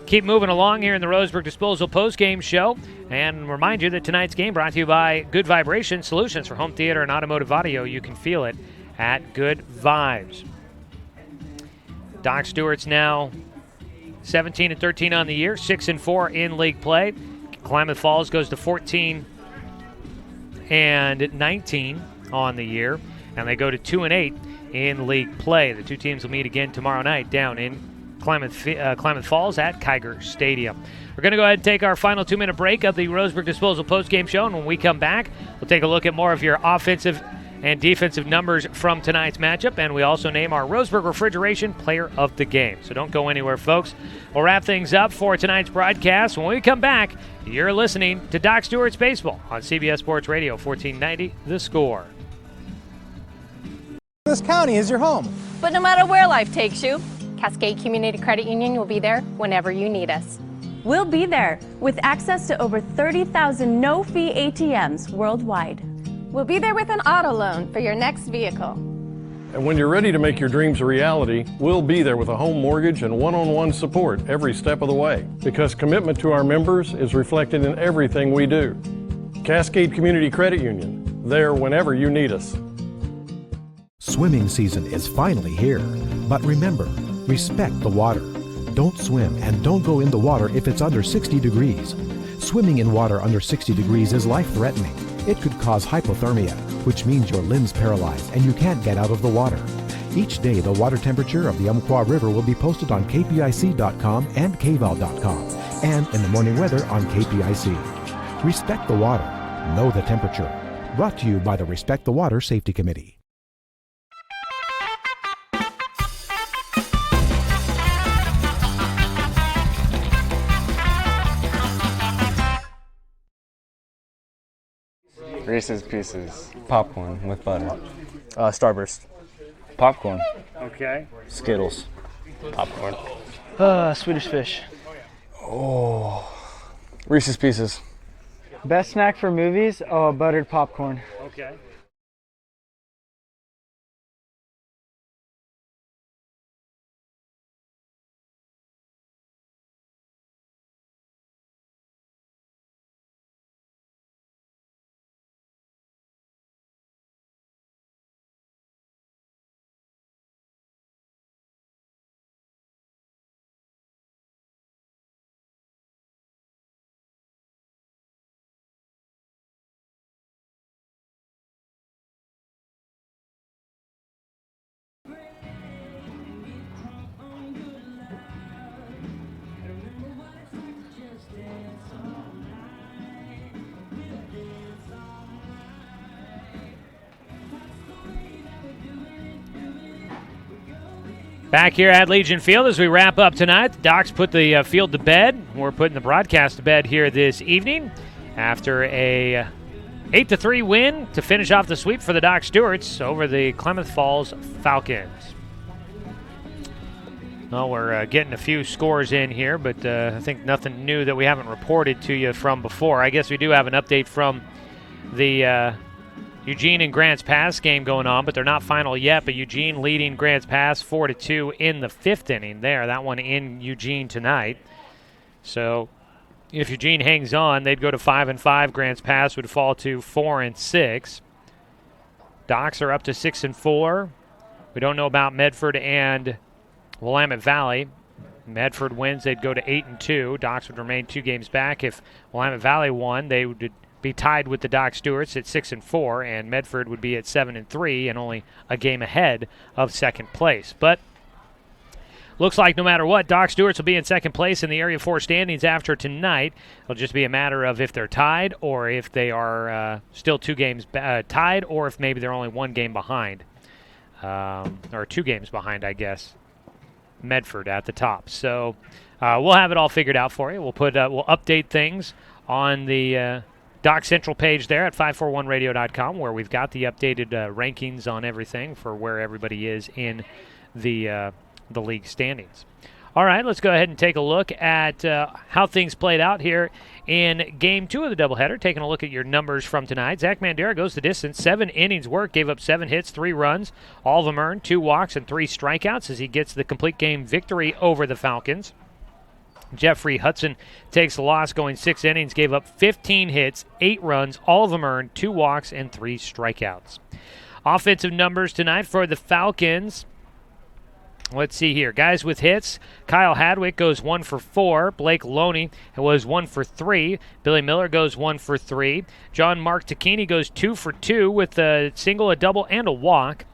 keep moving along here in the Roseburg Disposal postgame show, and remind you that tonight's game brought to you by Good Vibration Solutions for home theater and automotive audio. You can feel it at Good Vibes. Doc Stewarts now 17-13 on the year, 6-4 in league play. Klamath Falls goes to 14-19 on the year, and they go to 2-8 in league play. The two teams will meet again tomorrow night down in Klamath Falls at Kiger Stadium. We're going to go ahead and take our final 2-minute break of the Roseburg Disposal postgame show, and when we come back, we'll take a look at more of your offensive and defensive numbers from tonight's matchup, and we also name our Roseburg Refrigeration Player of the Game. So don't go anywhere, folks. We'll wrap things up for tonight's broadcast. When we come back, you're listening to Doc Stewart's Baseball on CBS Sports Radio 1490 The Score. This county is your home. But no matter where life takes you, Cascade Community Credit Union will be there whenever you need us. We'll be there with access to over 30,000 no-fee ATMs worldwide. We'll be there with an auto loan for your next vehicle. And when you're ready to make your dreams a reality, we'll be there with a home mortgage and one-on-one support every step of the way. Because commitment to our members is reflected in everything we do. Cascade Community Credit Union, there whenever you need us. Swimming season is finally here. But remember, respect the water. Don't swim and don't go in the water if it's under 60 degrees. Swimming in water under 60 degrees is life-threatening. It could cause hypothermia, which means your limbs paralyzed and you can't get out of the water. Each day, the water temperature of the Umpqua River will be posted on kpic.com and kval.com, and in the morning weather on KPIC. Respect the water. Know the temperature. Brought to you by the Respect the Water Safety Committee. Reese's Pieces. Popcorn with butter. Starburst. Popcorn. Okay. Skittles. Popcorn. Swedish Fish. Oh. Reese's Pieces. Best snack for movies? Oh, buttered popcorn. Okay. Back here at Legion Field as we wrap up tonight. The Docs put the field to bed. We're putting the broadcast to bed here this evening after a 8-3 win to finish off the sweep for the Doc Stewarts over the Klamath Falls Falcons. Well, we're getting a few scores in here, but I think nothing new that we haven't reported to you from before. I guess we do have an update from the Eugene and Grants Pass game going on, but they're not final yet. But Eugene leading Grants Pass 4-2 in the 5th inning there. That one in Eugene tonight. So if Eugene hangs on, they'd go to 5-5. Grants Pass would fall to 4-6. Docs are up to 6-4. We don't know about Medford and Willamette Valley. Medford wins, they'd go to 8-2. Docs would remain 2 games back. If Willamette Valley won, they would be tied with the Doc Stewarts at 6-4, and Medford would be at 7-3 and only a game ahead of second place. But looks like no matter what, Doc Stewarts will be in second place in the Area 4 standings after tonight. It'll just be a matter of if they're tied or if they are still 2 games tied, or if maybe they're only 1 game behind, or 2 games behind, I guess. Medford at the top. So we'll have it all figured out for you. We'll update things on the Doc Central page there at 541radio.com, where we've got the updated rankings on everything for where everybody is in the league standings. All right, let's go ahead and take a look at how things played out here in Game 2 of the doubleheader. Taking a look at your numbers from tonight. Zach Mandera goes the distance. 7 innings work, gave up 7 hits, 3 runs. All of them earned, 2 walks and 3 strikeouts as he gets the complete game victory over the Falcons. Jeffrey Hudson takes the loss, going 6 innings, gave up 15 hits, 8 runs, all of them earned, 2 walks and 3 strikeouts. Offensive numbers tonight for the Falcons. Let's see here. Guys with hits. Kyle Hadwick goes 1 for 4. Blake Loney was 1 for 3. Billy Miller goes 1 for 3. John Mark Tacchini goes 2 for 2 with a single, a double, and a walk.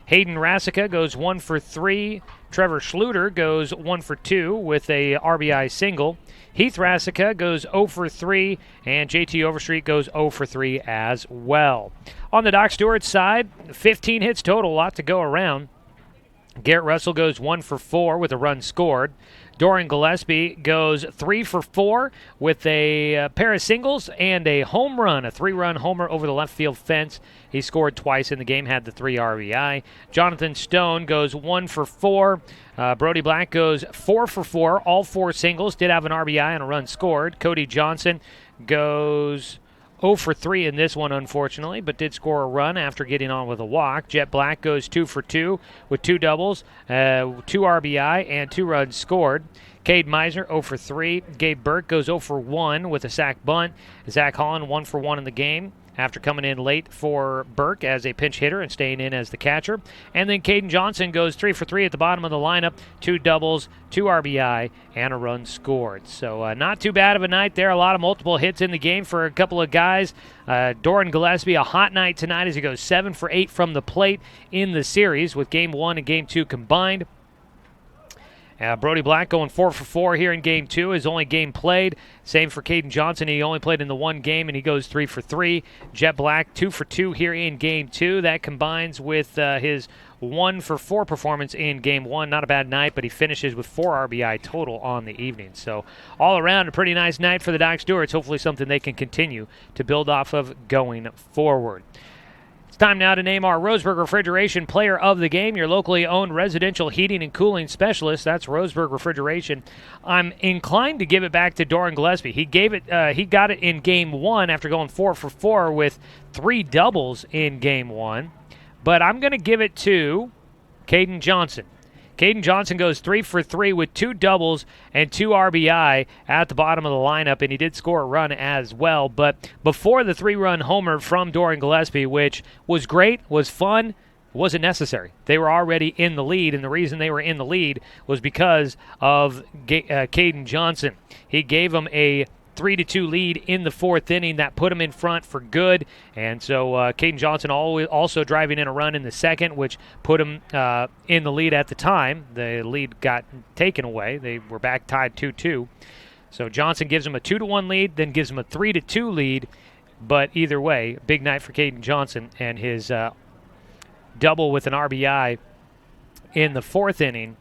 Hayden Rasica goes 1 for 3. Trevor Schluter goes 1 for 2 with a RBI single. Heath Rasica goes 0 for 3, and JT Overstreet goes 0 for 3 as well. On the Doc Stewart side, 15 hits total, a lot to go around. Garrett Russell goes 1 for 4 with a run scored. Dorian Gillespie goes 3 for 4 with a pair of singles and a home run, a 3-run homer over the left field fence. He scored twice in the game, had the 3 RBI. Jonathan Stone goes 1 for 4. Brody Black goes 4 for 4, all 4 singles, did have an RBI and a run scored. Cody Johnson goes 0 for 3 in this one, unfortunately, but did score a run after getting on with a walk. Jet Black goes 2 for 2 with 2 doubles, 2 RBI, and 2 runs scored. Cade Meisner 0 for 3. Gabe Burke goes 0 for 1 with a sac bunt. Zach Holland 1 for 1 in the game after coming in late for Burke as a pinch hitter and staying in as the catcher. And then Caden Johnson goes 3 for 3 at the bottom of the lineup, 2 doubles, 2 RBI, and a run scored. So not too bad of a night there. A lot of multiple hits in the game for a couple of guys. Doran Gillespie, a hot night tonight as he goes 7 for 8 from the plate in the series with Game 1 and Game 2 combined. Brody Black going 4 for 4 here in Game 2, his only game played. Same for Caden Johnson. He only played in the one game, and he goes 3 for 3. Jet Black 2 for 2 here in Game 2. That combines with his 1 for 4 performance in Game 1. Not a bad night, but he finishes with 4 RBI total on the evening. So all around, a pretty nice night for the Doc Stewarts. Hopefully something they can continue to build off of going forward. Time now to name our Roseburg Refrigeration Player of the Game, your locally owned residential heating and cooling specialist. That's Roseburg Refrigeration. I'm inclined to give it back to Doran Gillespie. He got it in Game 1 after going 4 for 4 with 3 doubles in Game 1. But I'm going to give it to Caden Johnson. Caden Johnson goes 3 for 3 with 2 doubles and 2 RBI at the bottom of the lineup, and he did score a run as well. But before the 3-run homer from Doran Gillespie, which was great, was fun, wasn't necessary. They were already in the lead, and the reason they were in the lead was because of Caden Johnson. He gave them a 3-2 lead in the 4th inning. That put him in front for good. And so Caden Johnson also driving in a run in the 2nd, which put him in the lead at the time. The lead got taken away. They were back tied 2-2. So Johnson gives him a 2-1 lead, then gives him a 3-2 lead. But either way, big night for Caden Johnson and his double with an RBI in the 4th inning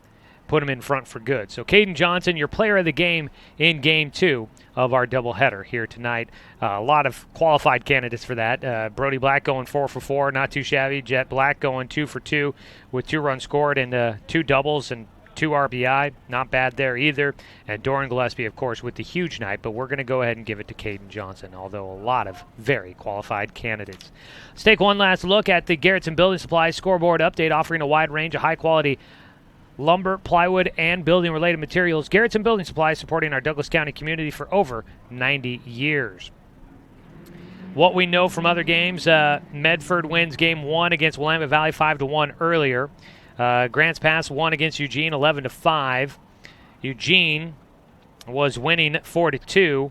put him in front for good. So Caden Johnson, your player of the game in Game 2 of our doubleheader here tonight. A lot of qualified candidates for that. Brody Black going 4 for 4, not too shabby. Jet Black going 2 for 2 with 2 runs scored and 2 doubles and 2 RBI. Not bad there either. And Doran Gillespie, of course, with the huge night, but we're going to go ahead and give it to Caden Johnson, although a lot of very qualified candidates. Let's take one last look at the Garrettson Building Supplies scoreboard update, offering a wide range of high-quality lumber, plywood, and building-related materials. Garrettson Building Supplies supporting our Douglas County community for over 90 years. What we know from other games, Medford wins Game 1 against Willamette Valley 5-1 earlier. Grants Pass won against Eugene 11-5. Eugene was winning 4-2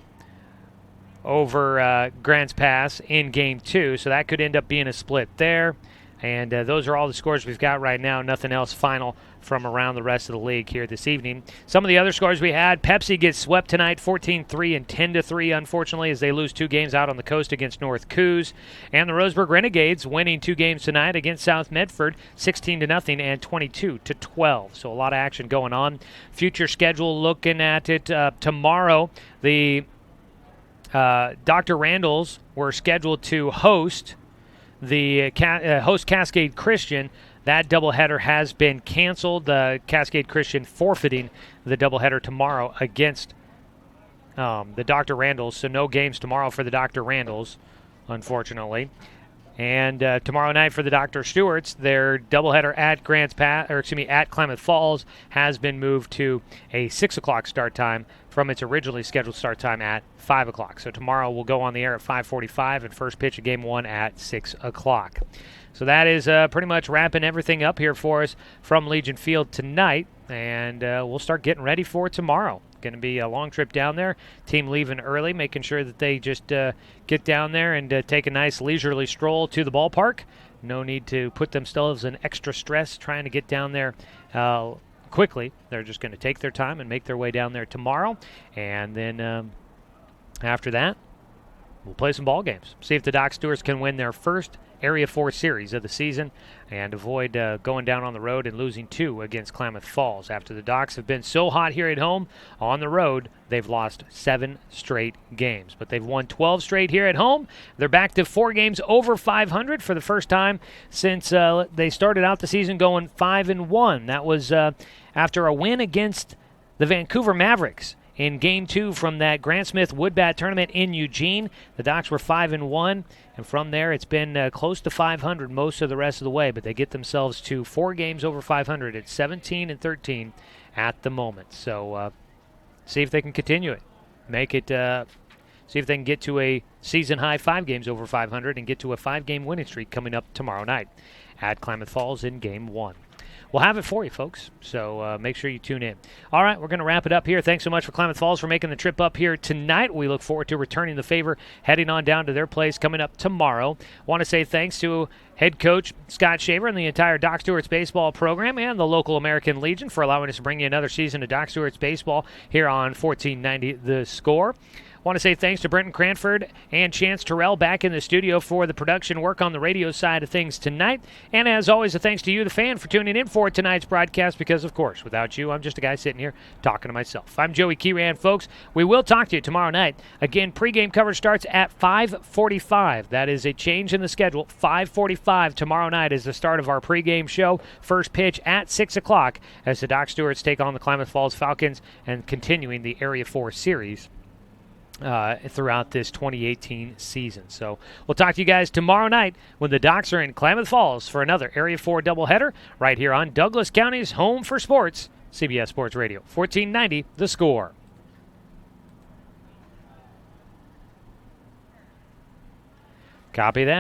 over Grants Pass in Game 2, so that could end up being a split there. And those are all the scores we've got right now. Nothing else final from around the rest of the league here this evening. Some of the other scores we had, Pepsi gets swept tonight 14-3 and 10-3, unfortunately, as they lose 2 games out on the coast against North Coos. And the Roseburg Renegades winning 2 games tonight against South Medford 16-0 and 22-12. So a lot of action going on. Future schedule, looking at it tomorrow, the Dr. Randalls were scheduled to host the host Cascade Christian. That doubleheader has been canceled. Cascade Christian forfeiting the doubleheader tomorrow against the Dr. Randalls. So no games tomorrow for the Dr. Randalls, unfortunately. And tomorrow night for the Dr. Stewarts, their doubleheader at at Klamath Falls has been moved to a 6 o'clock start time from its originally scheduled start time at 5 o'clock. So tomorrow we'll go on the air at 5:45 and first pitch of Game 1 at 6 o'clock. So that is pretty much wrapping everything up here for us from Legion Field tonight, and we'll start getting ready for tomorrow. Going to be a long trip down there. Team leaving early, making sure that they just get down there and take a nice leisurely stroll to the ballpark. No need to put themselves in extra stress trying to get down there quickly. They're just going to take their time and make their way down there tomorrow. And then after that, we'll play some ball games. See if the Doc Stewarts can win their first Area 4 series of the season and avoid going down on the road and losing 2 against Klamath Falls. After the Docs have been so hot here at home, on the road, they've lost 7 straight games. But they've won 12 straight here at home. They're back to 4 games over 500 for the first time since they started out the season going 5-1. That was after a win against the Vancouver Mavericks in Game 2 from that Grant Smith Woodbat tournament in Eugene. The Docs were 5-1, and from there it's been close to 500 most of the rest of the way, but they get themselves to 4 games over 500 at 17-13 at the moment. So see if they can continue it. Make it, see if they can get to a season-high 5 games over 500 and get to a 5-game winning streak coming up tomorrow night at Klamath Falls in Game 1. We'll have it for you, folks, so make sure you tune in. All right, we're going to wrap it up here. Thanks so much for Klamath Falls for making the trip up here tonight. We look forward to returning the favor, heading on down to their place coming up tomorrow. Want to say thanks to head coach Scott Shaver and the entire Doc Stewart's baseball program and the local American Legion for allowing us to bring you another season of Doc Stewart's baseball here on 1490 The Score. Want to say thanks to Brenton Cranford and Chance Terrell back in the studio for the production work on the radio side of things tonight. And as always, a thanks to you, the fan, for tuning in for tonight's broadcast because, of course, without you, I'm just a guy sitting here talking to myself. I'm Joey Kieran, folks. We will talk to you tomorrow night. Again, pregame coverage starts at 5:45. That is a change in the schedule. 5:45 tomorrow night is the start of our pregame show. First pitch at 6 o'clock as the Doc Stewarts take on the Klamath Falls Falcons and continuing the Area 4 series throughout this 2018 season. So we'll talk to you guys tomorrow night when the Docs are in Klamath Falls for another Area 4 doubleheader right here on Douglas County's home for sports, CBS Sports Radio, 1490 The Score. Copy that.